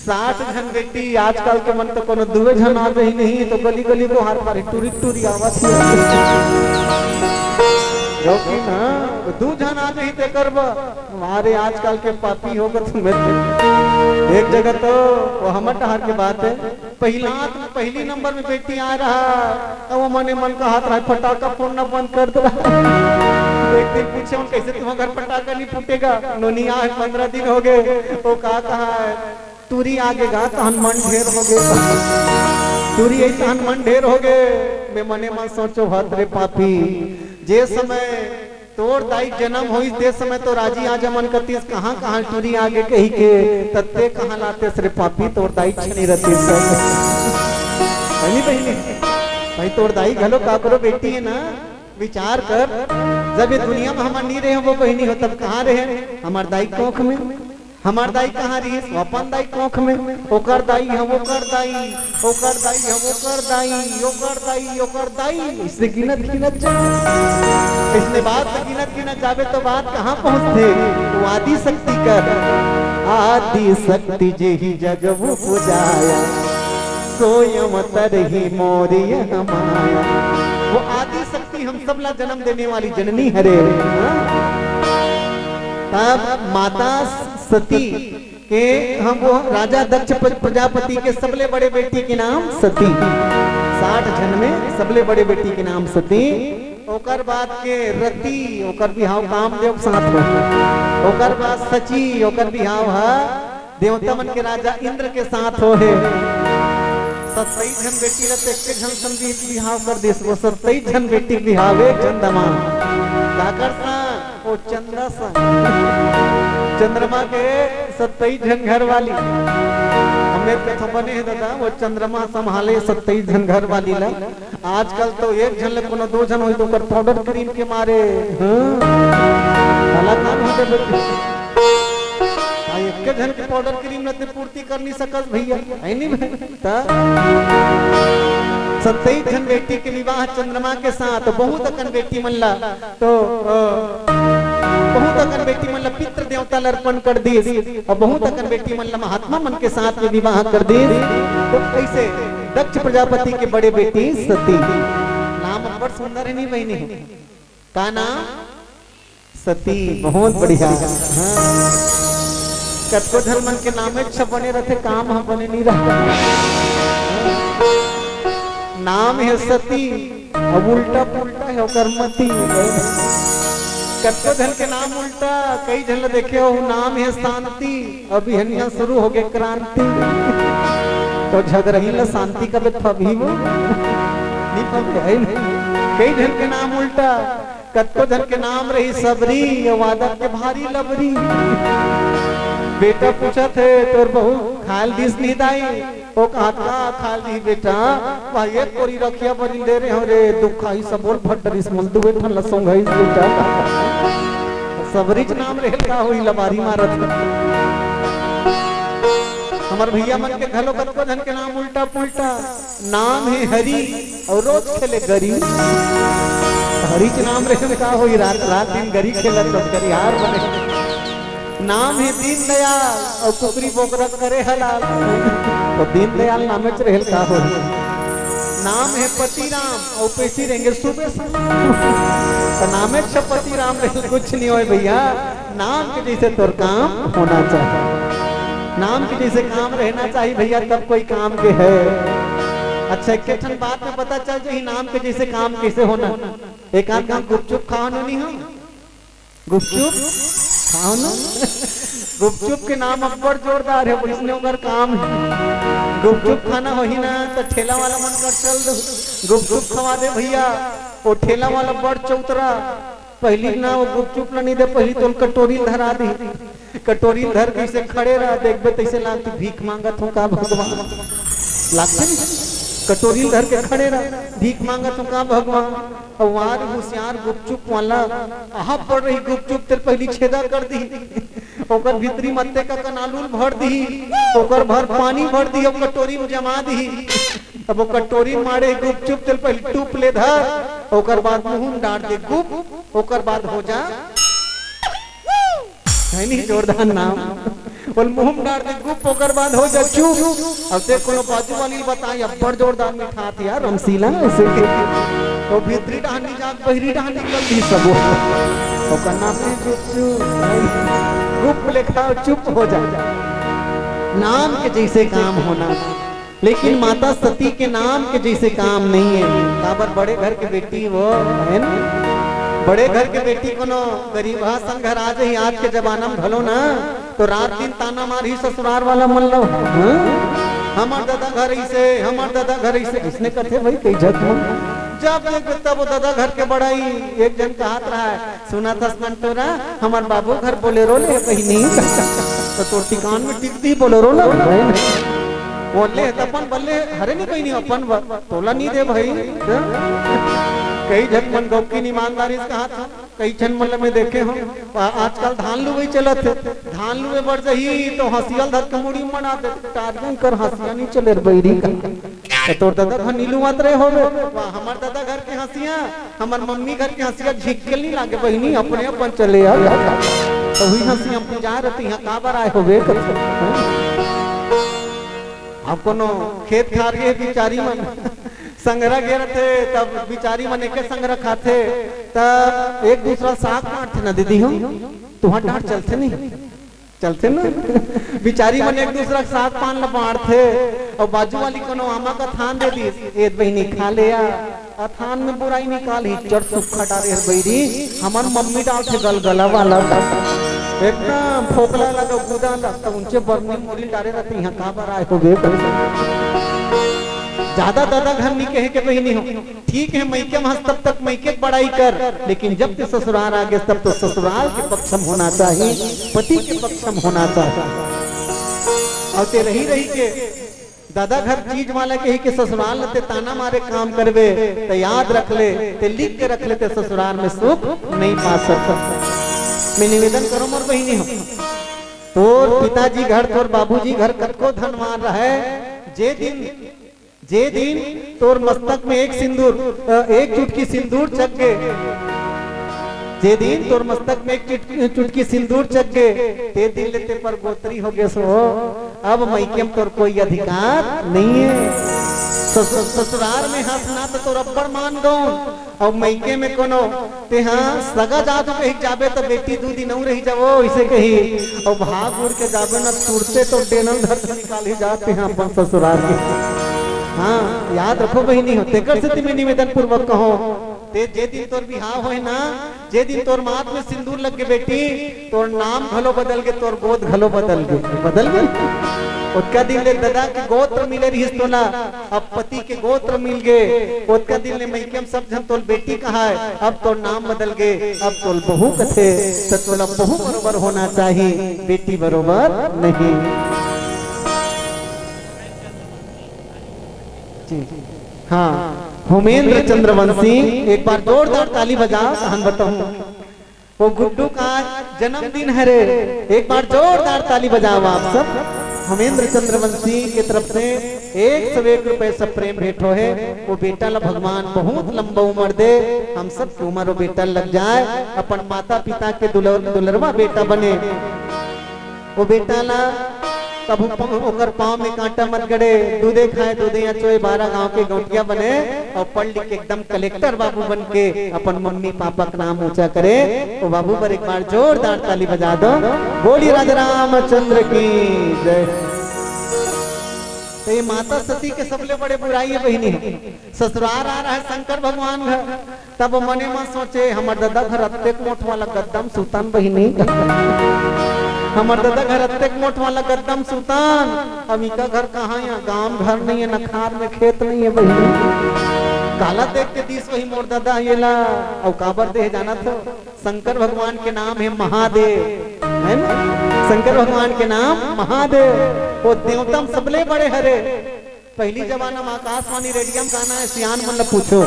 60 जन बेटी। आजकल के मन तो कोनो 2 जन आ गई नहीं, तो गली गली को हार पारे टूरी आवाज जो कि ना 2 जन आ गई ते करब। हमारे आजकल के पापी होगा तुम्हें एक जगह तो वो हमर टहर के बात है, पहली नंबर में बेटी आ रहा, तो वो मने मन का हाथ रहा, पटाखा फोड़ना बंद कर दो। एक दिन पूछे उन कैसे तुम्हारा घर पटाखा नहीं फूटेगा? नोनिया 15 दिन हो गए। वो कहा है तुरी आगे गा तो हनुमान ढेर हो गए, तुरी ऐसा हनुमान ढेर हो गए। मैं मने मन सोचो हत रे पापी, जे समय तोर दाई जन्म हुई दे समय तो राजी आजा मन कतीस कहाँ टूरी आगे कही के तत्ते कहाँ लाते सरे पापी तोर दाई छनी रहती। बहनी बहनी भाई तोड़ दाई घलो का करो बेटी है ना, विचार कर, जब ये दुनिया में हमार नहीं रहे वो बहनी हो तब कहाँ रहे हमार दाई कोख में, हमार दाई कहाँ रही अपन दाई कोख में, ओकर दाई हम ओकर दाई, ओकर दाई हम ओकर दाई, ओकर दाई ओकर दाई, इससे गिनत गिनत जाए, इसने बात से गिनत गिनत जावे तो बात कहाँ पहुँचते, वो आदि शक्ति कर, आदि शक्ति जेहि जग वो पुजाया, सोयम तरहि मोरिय माया, वो आदि शक्ति हम सब ला जन्म देने वाली जननी हरे। तब माता सती के हम वो राजा दक्ष प्रजापति के सबले बड़े बेटी के नाम सती, 60 जन में सबले बड़े बेटी के नाम सती, ओकर बाद के रति ओकर बिहाव कामदेव साथ में, ओकर बाद सची ओकर बिहाव है देवता मन के राजा इंद्र के साथ हो है, 27 जन बेटी रहते एक जन संदीप बिहाव कर दे, वो 27 जन बेटी बिहाव एक जन दमा काकर सा वो चंद्रा सा, चंद्रमा के 27 जन घर वाली हमें तो बने हैं दादा, वो चंद्रमा संभाले 27 जन घर वाली ला, आजकल तो एक जन ले कोनो 2 जन हो तो कर पाउडर क्रीम के मारे अलग नाम होते एक जन के पाउडर क्रीम रहते पूर्ति कर नहीं सकत भैया है नहीं भाई, 27 जन बेटी के विवाह चंद्रमा के साथ, बहुत अकन बेटी मन ला तो बहुत अकन बेटी मन ला पितृ देवता ला अर्पण कर दी, और बहुत अकन बेटी मन ला महात्मा मन के साथ में विवाह कर दी, तो ऐसे दक्ष प्रजापति के बड़े बेटी सती, नाम बड़ सुंदर है नहीं बहनी, का नाम सती, बहुत बढ़िया। हाँ कतको धर्म मन के नाम अच्छा बने रहते, काम हम बने नहीं रहता, नाम है सती अब उल्टा पुल्टा है कर्मती, कतको धन के नाम उल्टा, कई जन देखे हो नाम है शांति, अभी यहाँ शुरू हो गए क्रांति, तो झगड़ही ला शांति का भी वो नहीं पकड़े, कई जन के नाम उल्टा, कतको धन के नाम रही सबरी, वादक के भारी लबरी, बेटा पूछा थे तोर बहू खाल दिस नहीं दाई, वो कहा था खाल दी बेटा भाई एक कोरी रखिया बरी दे रहे हो रे, दुखाई सब बोल फटरिस मन तू बैठा लसों गई बेटा, सबरीच नाम रहे का हुई लबारी मारत, हमार भैया मन के घलो कतको धन के नाम उल्टा पुल्टा, नाम है हरि और रोज खेले गरी, हरिच नाम रहे का हुई रात रात दिन गरी खेलत तो गरी हार बने, नाम है दीन दयाल और कुकरी बोकरा करे हलाल, तो दीन दयाल नाम में रहल का हो, नाम है पति राम और पैसी रहेंगे सुबह से, तो नाम है पति राम रहल कुछ नहीं होए भैया, नाम के जैसे तोर काम होना चाहिए, नाम के जैसे काम रहना चाहिए भैया, तब कोई काम के है। अच्छा एक बात में पता चल जाए नाम के जैसे काम कैसे होना, एक आध काम गुपचुप खाओ नहीं हो, गुपचुप खाओ ना, गुपचुप के नाम अकबर जोरदार है, इसने उधर काम है, गुपचुप खाना हो ही ना तो ठेला वाला मन कर चल दो गुपचुप खवा दे भैया, वो ठेला वाला बड़ चौतरा, पहली ना वो गुपचुप नहीं दे, पहली तो कटोरी धरा दी, कटोरी धर कैसे खड़े रहा देखबे तैसे लागती भीख मांगत हो का भगवान, लागते कटोरी धर के खड़े रहा भीख मांगत हो का भगवान, और होशियार गुपचुप वाला आहा पड़ रही गुपचुप तेरे पहली छेदा कर दी, ओकर भीतरी मत्ते का कनालूल भर दी, ओकर भर पानी भर दी, और कटोरी में जमा दी, अब वो कटोरी मारे गुपचुप तेरे पहली टूप ले धर, ओकर बाद मुंह डाल दे गुप, ओकर बाद हो जा है नहीं जोरदार नाम, बोल मुंह डाल दे गुप, ओकर बाद हो जा चुप, अब देख कोनो बाजू वाली बताई अब बड़ जोरदार मिठा थी यार रमसीला ऐसे के, तो भीतरी डाहनी जा बहरी डाहनी निकल दी सब, ओकर नाम है गुप लिखा चुप हो जा, नाम के जैसे काम होना, लेकिन माता सती के नाम के जैसे काम नहीं है, काबर बड़े घर के बेटी वो है ना, बड़े घर के बेटी को गरीब संग घर आ जाए आज के जमाना में भलो ना, तो रात दिन ताना मारी ससुराल वाला मन लो, हमार दादा घर ऐसे, हमार दादा घर ऐसे, इसने कहते भाई कई जग जब तब वो दादा घर के बड़ाई, एक जन का हाथ रहा है सुना था मंटोरा हमार बाबू घर बोलेरो ले कहीं नहीं, तो तोर कान में टिकती बोलेरो ना, बोले तपन बल्ले हरे नहीं कहीं नहीं अपन तोला नहीं दे भाई। कई जन मन गौ की ईमानदारी से कहा था, कई जन मतलब में देखे हो आजकल धान लुवई चलत है, धान लुवे बढ़ जाही तो हंसियल धर के मुड़ी मना दे टारगन कर हंसिया नहीं चले बैरी का तोर दादा घर नीलू मत रहे होवे। हमार दादा घर के हंसिया हमार मम्मी घर के हंसिया झिकल नहीं लागे बहिनी अपने अपन चले यार तो वही हंसी हम जा रहती यहाँ का बार आए होवे। अब कोनो खेत खार के बिचारी मन संग्रह गिर थे तब बिचारी मन एक संग्रह खाते तब एक दूसरा साग काटते ना दीदी हम तुहार डांट चलते नहीं चलते ना बिचारी मन एक दूसरा साग पान ल बांटते और बाजू वाली कोनो आमा का थान दे दी एक बहिनी खा ले या थान में बुराई निकाल ही चट सुखा डाले बैरी हमार मम्मी डालते गलगला वाला एकदम फोकला लगा गुदा लगता ऊंचे बर्नी मोरी डाले रहते यहाँ कहाँ पर आए हो ज्यादा दादा घर नहीं कहे के बहिनी हो ठीक है मैके में तब तक मैके बड़ाई कर लेकिन जब ते ससुराल आ गए तब तो ससुराल के पक्ष में होना चाहिए पति के पक्ष में होना चाहिए। और ते रही के दादा घर चीज वाला कही के ससुराल ते ताना मारे काम करवे तो याद रख ले ते लिख के रख ले ते ससुराल में सुख नहीं पा सकता। मैं निवेदन करूं मोर बहिनी हो तोर पिताजी घर तोर बाबूजी घर कतको धनवान रहे जे दिन तोर मस्तक में एक चुटकी सिंदूर चक गए जे दिन तोर मस्तक में एक चुटकी सिंदूर चक गए ते दिन लेते पर गोत्री हो गए सो अब मैके में तोर कोई अधिकार नहीं है। ससुराल में हंसना तो तोर अब्बड़ मान गौ और मैके में कोनो ते हाँ सगा जात कही जाबे तो बेटी दू दिन नहीं रही जाओ इसे कही और भाग उड़ के जाबे न टूटते तो डेनल धर से निकाल ही जाते हैं अपन ससुराल के। हाँ याद रखो बहिनी हो तेकर से तुम्हें निवेदन पूर्वक कहो ते जे दिन तोर बिहाव होए ना जे दिन तोर माथ में सिंदूर लग के बेटी तोर नाम घलो बदल के तोर गोद घलो बदल गए उसका दिन ले दादा के गोत्र मिले रही तोला अब पति के गोत्र मिल गए उसका दिन ले मैके सब जन तोल बेटी कहा है अब तोर नाम बदल गए अब तोल बहू कथे तो तोला बहू बरोबर होना चाहिए बेटी बरोबर नहीं। हाँ होमेंद्र चंद्रवंशी एक बार जोरदार ताली बजाओ हम बताऊं वो गुड्डू का जन्मदिन है रे एक बार जोरदार ताली बजाओ आप सब। होमेंद्र चंद्रवंशी की तरफ से 101 रुपए सब प्रेम भेंट हो है वो बेटा ला भगवान बहुत लंबा उम्र दे हम सब की उम्र वो बेटा लग जाए अपन माता पिता के दुलरवा बेटा बने वो बेटा ला कबू ओकर पाँव में कांटा मत गड़े दूधे खाए दूधे या चोए 12 गांव के गौटिया बने और पढ़ लिख के एकदम कलेक्टर बाबू बन के अपन मम्मी पापा का नाम ऊंचा करे वो बाबू पर एक बार जोरदार ताली बजा दो बोली राजा रामचंद्र की जय। तो ये माता सती के सबले बड़े बुराई है बहिनी ससुराल आ रहा है शंकर भगवान घर तब मने में सोचे हमार दादा घर अत्तेक मोट वाला गद्दम सुल्तान बहिनी हमार दादा घर अत्तेक मोट वाला गद्दम सुल्तान अभी का घर कहाँ यहाँ गांव घर नहीं है नखार में खेत नहीं है बहिनी काला देख के दिस वही मोर दादा ये ला और काबर दे जाना था शंकर भगवान के नाम है महादेव है ना शंकर भगवान के नाम महादेव वो देवतम सबले बड़े हरे पहली जमाना में आकाशवाणी रेडियम गाना है सियान मतलब पूछो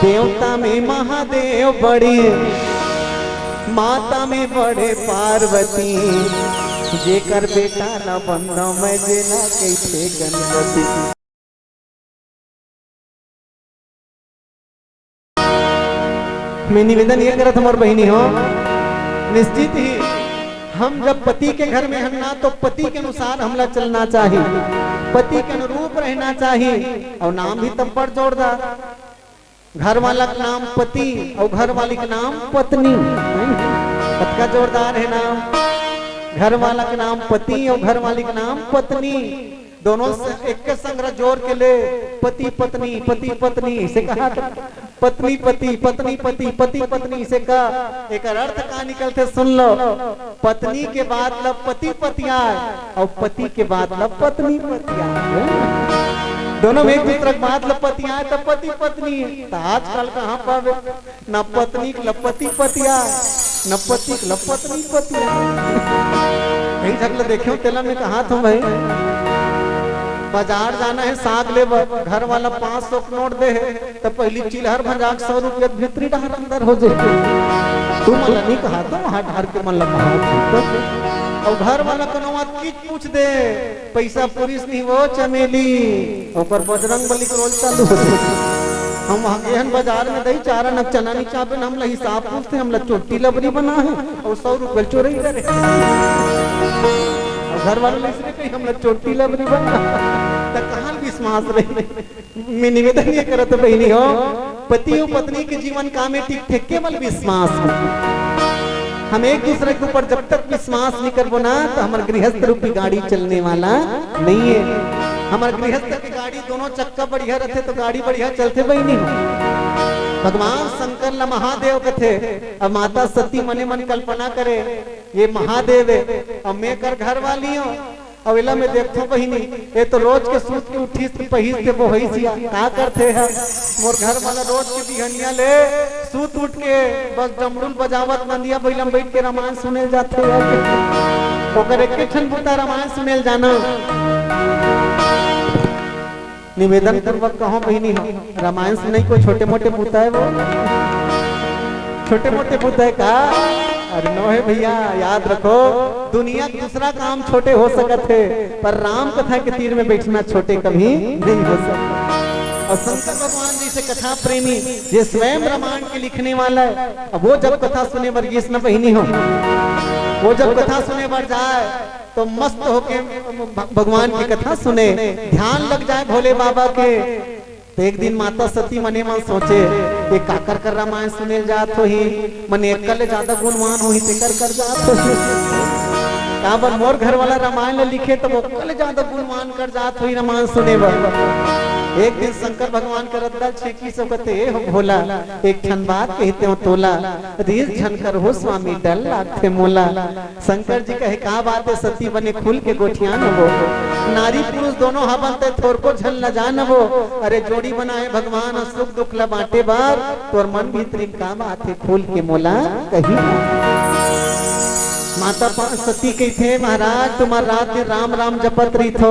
देवता में महादेव बड़ी माता में बड़े पार्वती जेकर बेटा न बंदा मैं जेना कैसे गणपति। मैं निवेदन ये करत हमार बहिनी हो निश्चित ही हम जब पति के घर में हन्ना तो पति के अनुसार हमला चलना चाहिए पति के अनुरूप रहना चाहिए और नाम भी तब पर जोरदार घर वाला का नाम पति और घर वाली का नाम पत्नी पत का जोरदार है नाम घर वाला का नाम पति और घर वाली का नाम पत्नी दोनों से एक के संग्रह जोड़ के ले पति पत्नी से कहा पत्नी पति पत्नी पति पति पत्नी से का एक अर्थ का निकलते सुन लो पत्नी के बाद लब पति पतिया और पति के बाद लब पत्नी पतिया दोनों में एक दूसरे की बात लपतिया है तब पति पत्नी तो आजकल कहाँ पावे न पत्नी लपति पतिया न पति लपत्नी पतिया कहीं झगड़ा देखे तेला में कहा था भाई बाजार जाना है साग ले, घर वाला 500 नोट दे है तो पहली चिल्हर भंजा 100 रुपया भीतरी डहर अंदर हो जाए। तू मला नहीं कहा तो वहां ढार के मन लगा और घर वाला कनवा की पूछ दे पैसा पुलिस नहीं वो चमेली और बजरंग बली रोल चालू हो। हम वहां बाजार में दही चारा नक चना नहीं चापे हम हिसाब पूछते हम चोटी लबरी बना है और 100 रुपये चोरी करे घर वालों इसलिए कहीं हम चोटी लबरी बना तो कहाँ विश्वास रही। मैं निवेदन ये करत बहनी हो पति और पत्नी के जीवन का में ठीक थे केवल विश्वास हो। हम एक दूसरे के ऊपर जब तक विश्वास नहीं करबो ना तो हमारे गृहस्थ रूपी गाड़ी चलने वाला नहीं है। हमारे गृहस्थ की गाड़ी दोनों चक्का बढ़िया रहते तो गाड़ी बढ़िया चलते भाई नहीं। भगवान शंकर ल महादेव के थे अब माता सती मने मन कल्पना करे ये महादेव है अब मैं कर घर वाली हूँ अवेला में देखो बहिनी ये तो रोज के सूत के उठी पहिस के बोही सिया का करते हैं मोर घर वाला रोज के बिहनिया ले सूत उठ के बस डमरुल बजावत नंदिया बैलम बैठ के रामायण सुने जाते हैं ओकर एक क्षण बुता रामायण सुने जाना। निवेदन पूर्वक कहो बहिनी हो रामायण सुने कोई छोटे मोटे बुता है वो छोटे मोटे बुता है का अरे नो है भैया याद रखो दुनिया दूसरा काम छोटे हो सकते है पर राम कथा के तीर में बैठना छोटे कभी नहीं हो सकता। और शंकर भगवान जी से कथा प्रेमी ये स्वयं रामायण के लिखने वाला है अब वो जब कथा सुने वर्गीस न बहिनी हो वो जब कथा सुने बढ़ जाए तो मस्त होके भगवान की कथा सुने ध्यान लग जाए भोले बाबा के। तो एक दिन माता सती मने मन सोचे ये काकर कर रामायण सुने जात हो ही मने एकल ज्यादा गुणवान हो ही ते कर जात हो काबर मोर घर वाला रामायण लिखे तो वो कल ज्यादा गुणवान कर जात हो रामायण सुने बर। एक दिन शंकर भगवान का रद्दा छेकी सब कहते हो भोला एक क्षण बात कहते हो तोला रीस झनकर हो स्वामी डल लागते मोला। शंकर जी कहे का बात है सती बने खुल के गोठियान हो नारी पुरुष दोनों हा बनते थोर को झल न जान वो अरे जोड़ी बनाए भगवान सुख दुख ला बांटे बार तोर मन भीतरी का बात है खुल के मोला कही। माता सती कही थे महाराज तुम्हार रात में राम राम जपत रही थो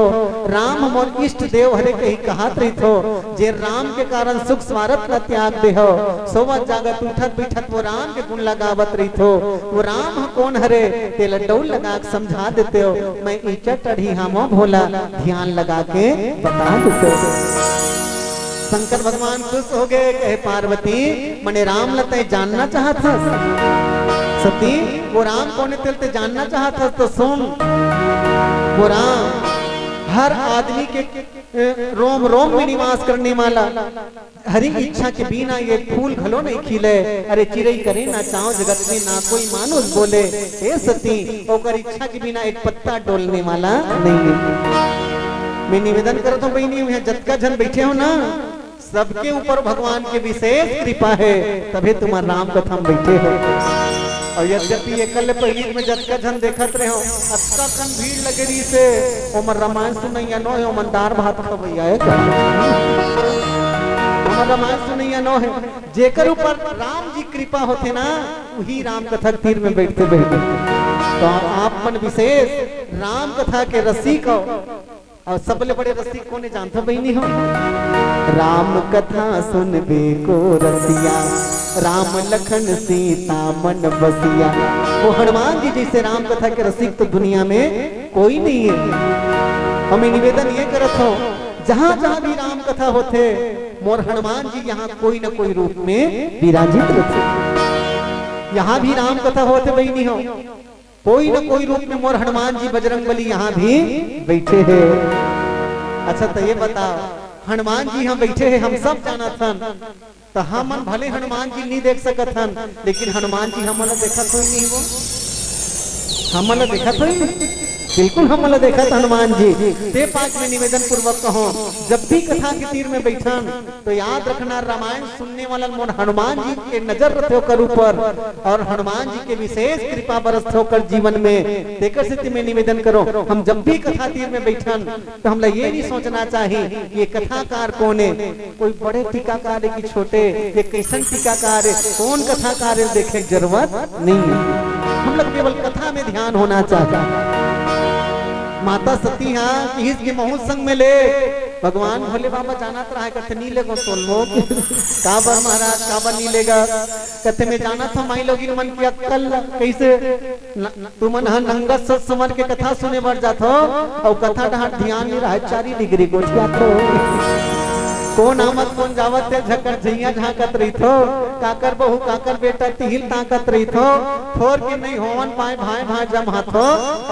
राम मोर इष्ट देव हरे कही कहत रही थो जे राम के कारण सुख स्वार्थ ला त्याग दे हो सोवत जागत उठत बैठत वो राम के गुण लगावत रही थो वो राम कौन हरे ते लड्डू लगा के समझा देते हो मैं इचट अढ़ी हमो भोला ध्यान लगा के बता देते हो। शंकर भगवान खुश हो गए कहे पार्वती मने राम लते जानना चाहता सती वो राम कौन तेलते जानना चाहता तो सुन वो राम हर आदमी के रोम रोम में निवास करने वाला हरी इच्छा के बिना ये फूल घलो नहीं खिले अरे चिड़ई करे ना चाहो जगत में ना कोई मानुष बोले हे सती ओकर इच्छा के बिना एक पत्ता डोलने वाला नहीं है। मैं निवेदन करता हूँ बहनी यहाँ जतका जन बैठे हो ना सबके ऊपर भगवान की विशेष कृपा है तभी तुम्हारा राम कथा हम बैठे हो। और यद्यपि ये कल पहली में जतका जन देखत रहे हो अतका कन भीड़ लगे रही से ओमर रामायण सुनैया नो है ओमन दार भात खवैया है ओमर रामायण सुनैया नो है जेकर ऊपर राम जी कृपा होते ना वही राम कथा तीर में बैठते बैठे। तो आप मन विशेष राम कथा के रसिक हो और सबले बड़े रसिक कोने जानते बहनी हो राम कथा सुनबे को रसिया राम लखन सीता मन बसिया। वो हनुमान जी जैसे राम कथा के रसिक तो दुनिया में कोई नहीं है। हमें निवेदन ये करत हो जहाँ जहाँ भी राम कथा होते मोर हनुमान जी यहाँ कोई न कोई रूप में विराजित रहते। यहाँ भी राम कथा होते बहनी हो कोई न कोई रूप में मोर हनुमान जी बजरंगबली यहाँ भी बैठे हैं। अच्छा तो ये बताओ हनुमान जी यहाँ बैठे हैं हम सब जाना थन तो हम भले हनुमान जी नहीं देख सकत हन लेकिन हनुमान जी हमला देखत होई नहीं वो हमला देखत होई बिल्कुल हमला देखत हनुमान जी। ते पांच में निवेदन पूर्वक कहो जब भी कथा के तीर में बैठन तो याद रखना रामायण सुनने वाला मोर हनुमान जी के नजर रखे होकर ऊपर और हनुमान जी के विशेष कृपा बरस होकर जीवन में देकर स्थिति में निवेदन करो हम जब भी कथा तीर में बैठन तो हम ये नहीं सोचना चाहिए ये कथाकार कौन है कोई बड़े टीकाकार है कि छोटे ये कैसन टीकाकार है कौन कथाकार है देखे जरूरत नहीं है। हम लोग केवल कथा में ध्यान होना चाहता। माता सती हाँ कि के महू संग में ले भगवान भोले बाबा जानत रहा कहते नी लेगो तोल लो काबर महाराज काबर नी लेगा कहते में जाना था माई लोगी मन की अक्कल कैसे तू मन हाँ नंगा सत समर के कथा सुने बढ़ जात हो और कथा ढाट ध्यान नहीं रहा 4 डिग्री गोठिया तो कौन आमद कौन जावत है झकर झैया झाकत रही थो काकर बहू काकर बेटा तिहिल ताकत रही थो थोर के नहीं होवन पाए भाई भाई जम हाथो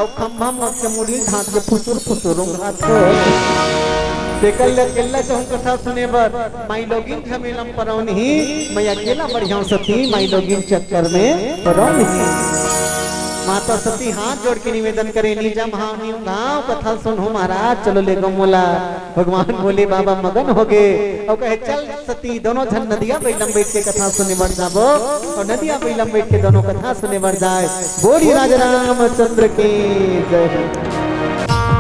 और खंभा मत के मुड़ी ढांक के फुसुर फुसुर हाथो देखल अकेला जो कथा सुने बर माई लोगिन झमेलम परौन ही मैं अकेला बढ़िया सती माई लोगिन चक्कर में परौन ही माता सती हाथ जोड़ के निवेदन करे नीजा महानी गाँव कथा सुन हो महाराज चलो ले गो मोला भगवान बोले बाबा मगन हो गए और कहे चल सती दोनों जन नदिया बैलम बैठ के कथा सुने बढ़ जाबो और नदिया बैलम बैठ के दोनों कथा सुने बढ़ जाए बोली राजा रामचंद्र की जय।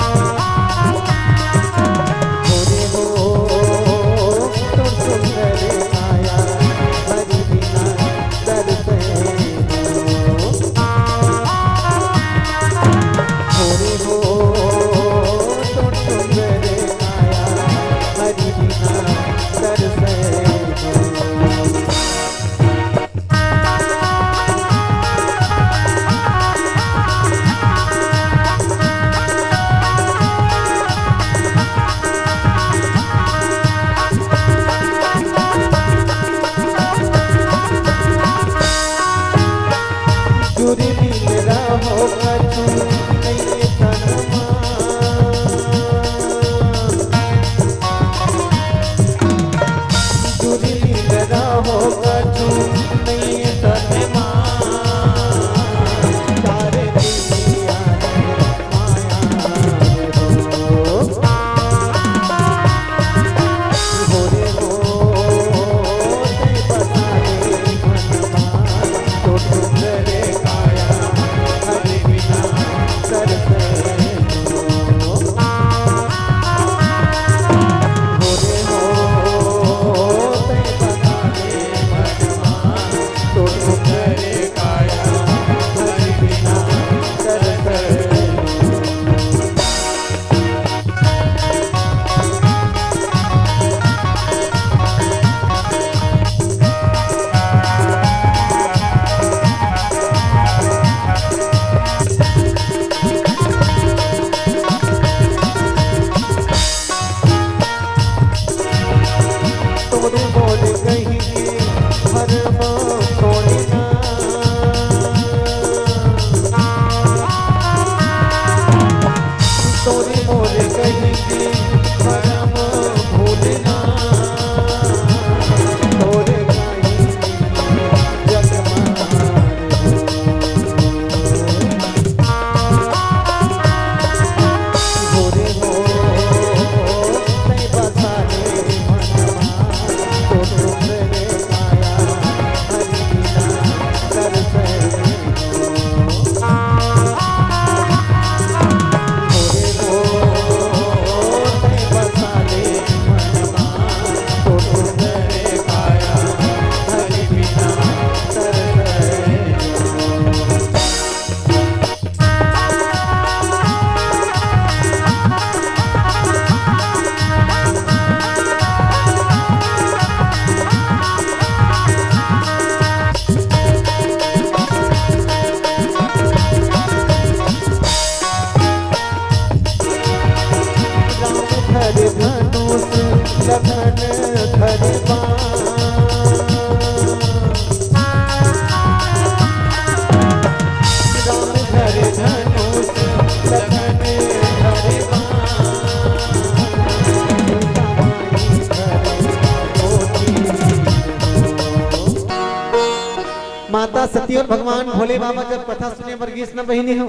माता सती और भगवान भोले बाबा जब कथा सुने वर्गीस न बहिनी हो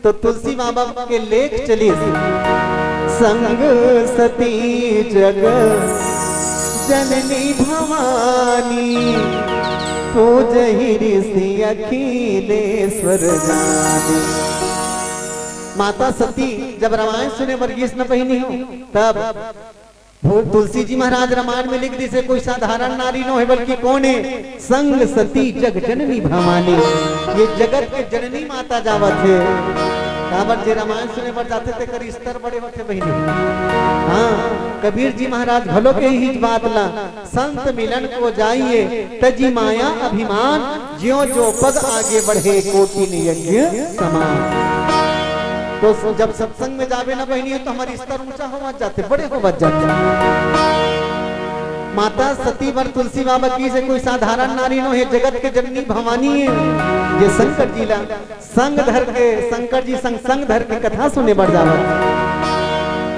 तो तुलसी बाबा के लेख चलिए संग सती जग जननी भवानी पूजहि ऋषि अखिलेश्वर जानी। माता सती जब रामायण सुने वर्गीस न बहिनी हो तब तुलसी जी महाराज रामायण में लिख दी से कोई साधारण नारी न है बल्कि कौन है संग सती जग जननी भवानी। ये जगत के जननी माता जावत है काबर जे रामायण सुने पर जाते थे कर स्तर बड़े होते बहिनी। हाँ कबीर जी महाराज भलो के ही बात ला, संत मिलन को जाइए तजी माया अभिमान, ज्यो जो पद आगे बढ़े कोटि यज्ञ समान। तो जब सत्संग में जावे ना बहनी तो हमारी स्तर ऊंचा हो जाते, बड़े हो जाते। माता सती वर तुलसी बाबा की से कोई साधारण नारी नो है, जगत के जननी भवानी है। ये शंकर जी ला संग धर के, शंकर जी संग धर के कथा सुने बढ़ जावा।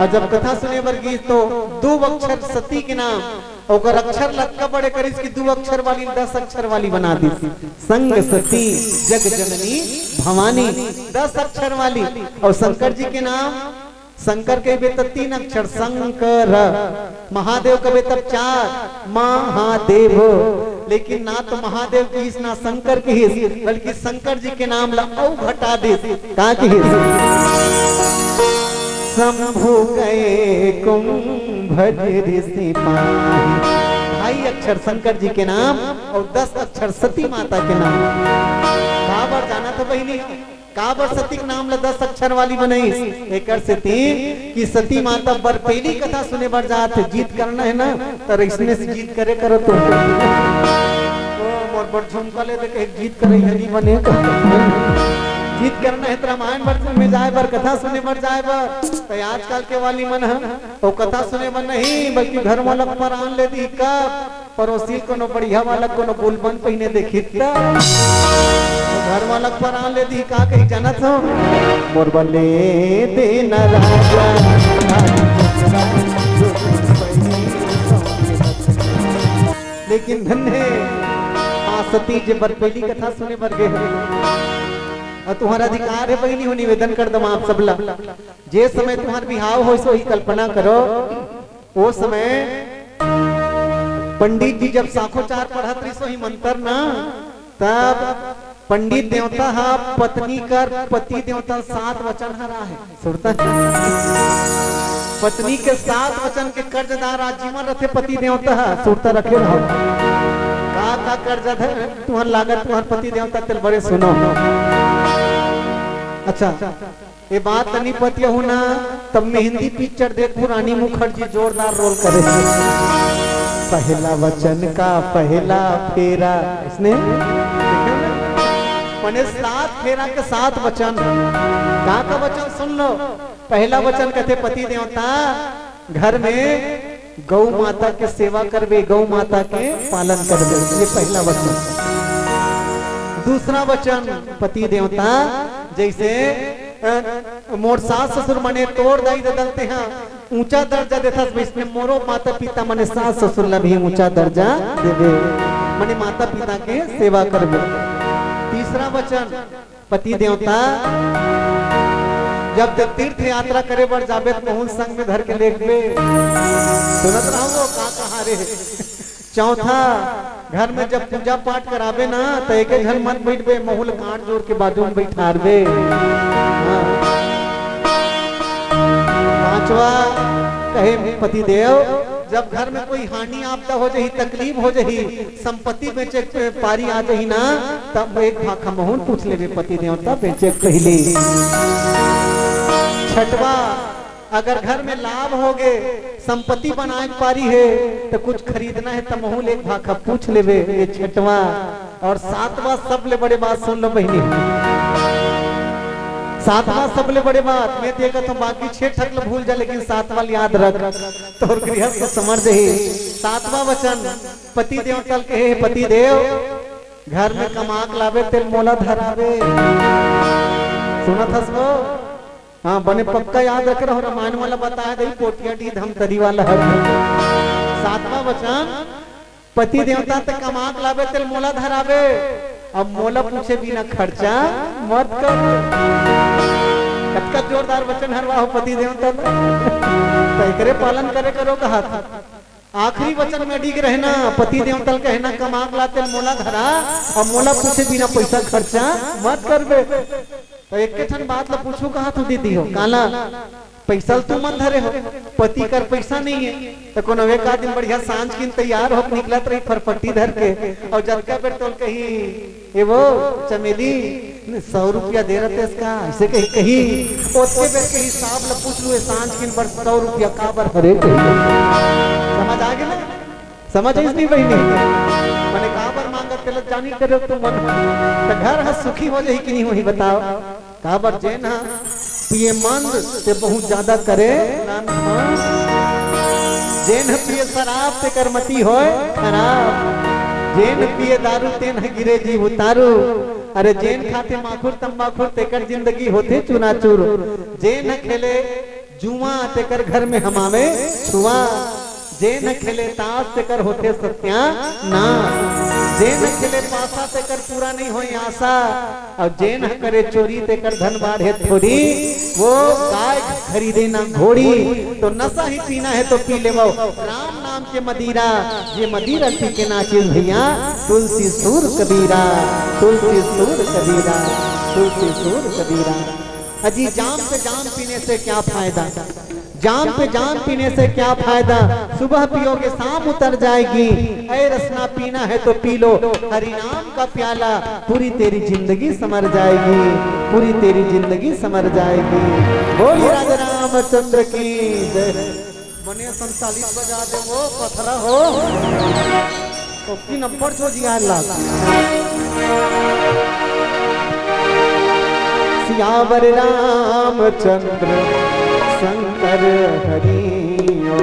और जब कथा सुने बर गई तो 2 अक्षर सती के नाम और अक्षर लटका बड़े कर इसकी 2 अक्षर वाली 10 अक्षर वाली बना दी। संग सती जग जननी भवानी 10 अक्षर वाली। और शंकर जी के नाम, शंकर के भी तो 3 अक्षर शंकर, महादेव के भी तब 4 महादेव। लेकिन ना तो महादेव की हिस्स ना शंकर की हिस्स, बल्कि शंकर जी के नाम ला औ घटा दे कहा की हिस्स। शंभु गए कुंभज ऋषि ढाई अक्षर शंकर जी के नाम और 10 अक्षर सती माता के नाम। काबर जाना था बहिनी, काबर सती के नाम ला 10 अक्षर वाली बनाई एक से 3 की सती माता बर पहली कथा सुने बर जाते। जीत करना है ना तो इसमें से जीत करे करो तो मोर बर झुमका ले दे जीत करे हनी बने जीत करना है तो रामायण वर्ष में जाए बर, कथा सुने बर जाए बर। तो आजकल के वाली मन है तो कथा सुने बर नहीं, बल्कि घर वाला पर आन ले दी का पड़ोसी कोनो बढ़िया वाला कोनो बुलबन पहिने देखी तो घर वाला पर आन ले दी का कहीं जानत हो मोर बले देन राजा। लेकिन धन्य सती जे बर पहली कथा सुने बर गए और तुम्हारा अधिकार है बहनी हो, निवेदन कर दम आप सबला जे समय तुम्हार बिहाव हो सो ही कल्पना करो। वो समय पंडित जी जब साखोचार पढ़त रही सो ही मंत्र ना, तब पंडित देवता हा पत्नी कर पति देवता 7 वचन हरा है सुनता पत्नी के 7 वचन के कर्जदार आजीवन रखे पति देवता सुरता रखे रहो का कर्जा तुम्हार लागत तुम्हार पति देवता तेल बड़े सुनो। अच्छा ये बात नहीं पतिया होना तब में हिंदी पिक्चर देखो रानी मुखर्जी जोरदार रोल करे। पहला वचन का पहला फेरा इसने मैंने 7 फेरा के 7 वचन का वचन सुन लो। पहला वचन कहते पति देवता घर में गौ माता के सेवा करबे, गौ माता के पालन करबे, ये पहला वचन। दूसरा वचन पति देवता जैसे मोर सास ससुर मने तोड़ दाई दलते हैं ऊंचा दर्जा देता, इसमें मोरो माता पिता मने सास ससुर ला भी ऊंचा दर्जा देवे, मने माता पिता के सेवा करबे। तीसरा वचन पति देवता जब तक तीर्थ यात्रा करे बर जाबे तो संग में धर के लेके सुनत रहो का कहा रे। चौथा घर में जब पूजा पाठ करावे ना तो एक घर मत बैठबे, महूल काट जोड़ के बाजू में बैठारबे। पांचवा कहे पति देव जब घर में कोई हानि आपदा हो जाही, तकलीफ हो जाही, संपत्ति बेचे पारी आ जाही ना तब एक भाखा महूल पूछ लेबे पति देवता बेचे पहले। छठवा अगर घर में लाभ हो गए संपत्ति बनाए पारी है तो कुछ खरीदना है तो महूल एक भाखा पूछ लेबे, ये छठवा। और सातवां सबले बड़े बात सुन लो बहनी, सातवां सबले बड़े बात मैं देखा तो बाकी 6 ठक भूल जा लेकिन 7वां याद रख तो गृहस्थ समझ ही। 7वां वचन पति देवता के पति देव घर में कमाक लावे तेल मोला धरावे। सुना था सो हाँ बने पक्का याद रख रहा रामायण वाला बताया दही पोटिया डी धमतरी वाला है। 7वां वचन पति देवता ते कमाक लावे तेल मोला धरावे। अब मोला पूछे बिना खर्चा मत कर, कतका जोरदार वचन हरवा हो पति देवता तो पालन करे करो कहा था। आखिरी वचन में डिग रहना पति देवता कहना कमाक लाते मोला धरा और मोला पूछे बिना पैसा खर्चा मत करबे। तो एक ठन बात ला पूछू कहा तू दीदी हो काला पैसा तू मन धरे हो पति कर पैसा नहीं है तो कोनो एक आदमी बढ़िया सांझ की तैयार हो निकलत रही फरफटी धर के और जब का बेर तोल कही ए वो चमेली 100 रुपया दे रहे थे इसका ऐसे कही कही ओते बेर के हिसाब ला पूछ लू सांझ किन बर 100 रुपया का बर हरे समझ आ गया ना समझ आई नहीं बहनी मैंने का बर मांगा तेल जानी करे तो मन तो घर है सुखी हो जाए कि नहीं वही बताओ का बर जे ना पिए मन से बहुत ज्यादा करे जेन पिए शराब ते करमती होए खराब जेन पिए दारू तेन गिरे जी उतारू अरे जेन खाते माखुर तंबाखुर तेकर जिंदगी होते चुनाचूर जेन खेले जुआ तेकर घर में हमावे छुआ जेन खेले ताश तेकर होते सत्या ना जेन खेले पासा तेकर पूरा नहीं होए आशा और जेन करे चोरी तेकर धन बाढ़े थोड़ी वो गाय खरीदे ना घोड़ी तो नशा ही पीना है तो पी ले वो राम नाम के मदीरा ये मदीरा पी के नाचे भैया तुलसी सूर कबीरा तुलसी सूर कबीरा तुलसी सूर कबीरा अजी जाम पे जाम पीने से क्या फायदा जाम पे जाम पीने से क्या फायदा सुबह पियोगे शाम उतर जाएगी ऐ रसना पीना है तो पी लो हरिनाम का प्याला पूरी तेरी जिंदगी समर जाएगी पूरी तेरी जिंदगी समर जाएगी बोलिए राजा रामचंद्र की जय मने संचालित बजा दे वो पथरा हो तो की नंबर छो जी अल्लाह सियावर रामचंद्र शंकर हरिओ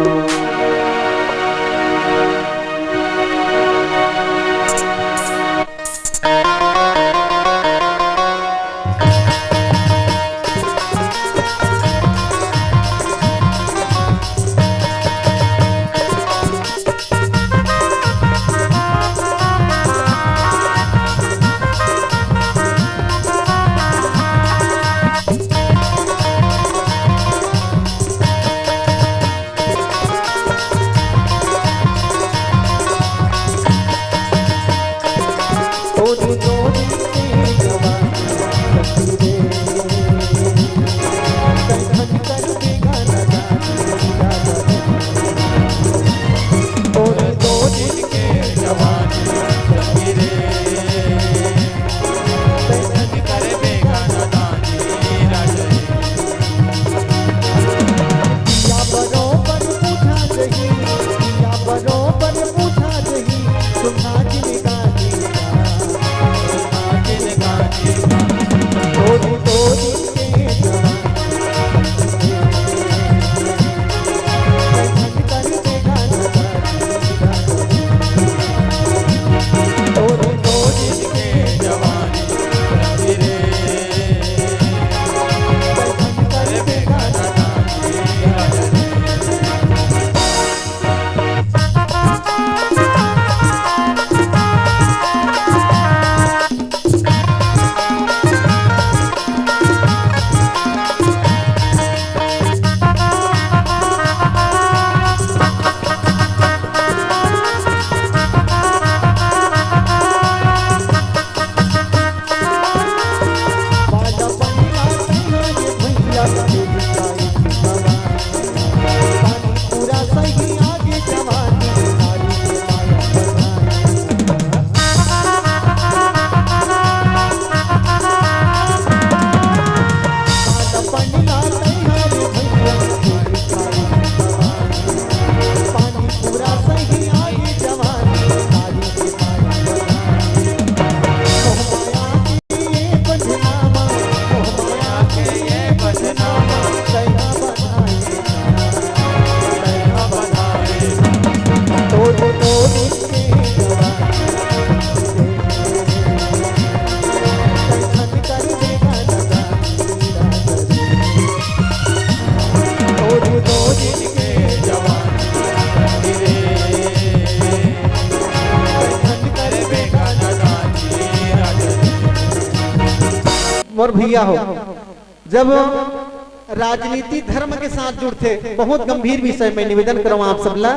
और भैया हो जब राजनीति धर्म के साथ जुड़ते बहुत गंभीर विषय में निवेदन करूं आप सबला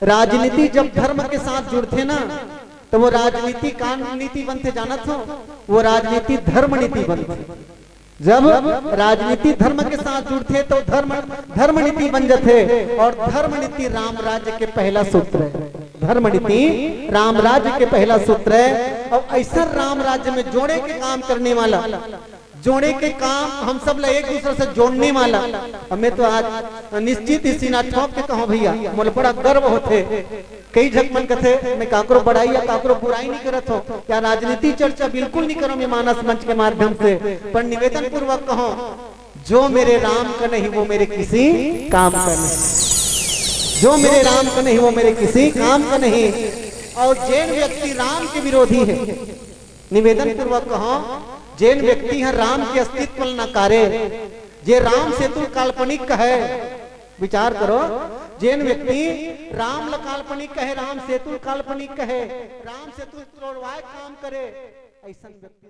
राजनीति जब धर्म के साथ जुड़ते ना तो वो राजनीति कान नीति बनते जानत हो वो राजनीति धर्म नीति बनते जब राजनीति धर्म के साथ जुड़ते तो धर्म नीति बन जाते और धर्म नीति राम राज्य के पहला सूत्र है धर्म नीति राम राज्य के पहला सूत्र है और ऐसा राम राज्य में जोड़े के काम करने वाला, जोड़े के काम हम सब ला एक दूसरे से जोड़ने वाला। और मैं तो आज निश्चित ही सीना ठोक के कहूं भैया मोल बड़ा गर्व होते। कई झक मन कथे मैं काकरो बड़ाई या काकरो बुराई नहीं करत हो, क्या राजनीति चर्चा बिल्कुल नहीं करो मैं मानस मंच के माध्यम से, पर निवेदन पूर्वक कहो जो मेरे राम का नहीं वो मेरे किसी काम का नहीं, जो मेरे राम का नहीं वो मेरे किसी काम का नहीं। और जैन व्यक्ति राम के विरोधी है, निवेदन पूर्वक कहो जैन व्यक्ति है राम के अस्तित्व न करे, जे राम सेतु काल्पनिक है। विचार करो, जैन व्यक्ति राम ल काल्पनिक कहे, राम सेतु काल्पनिक कहे, राम सेतु तोड़वाए काम करे, ऐसा व्यक्ति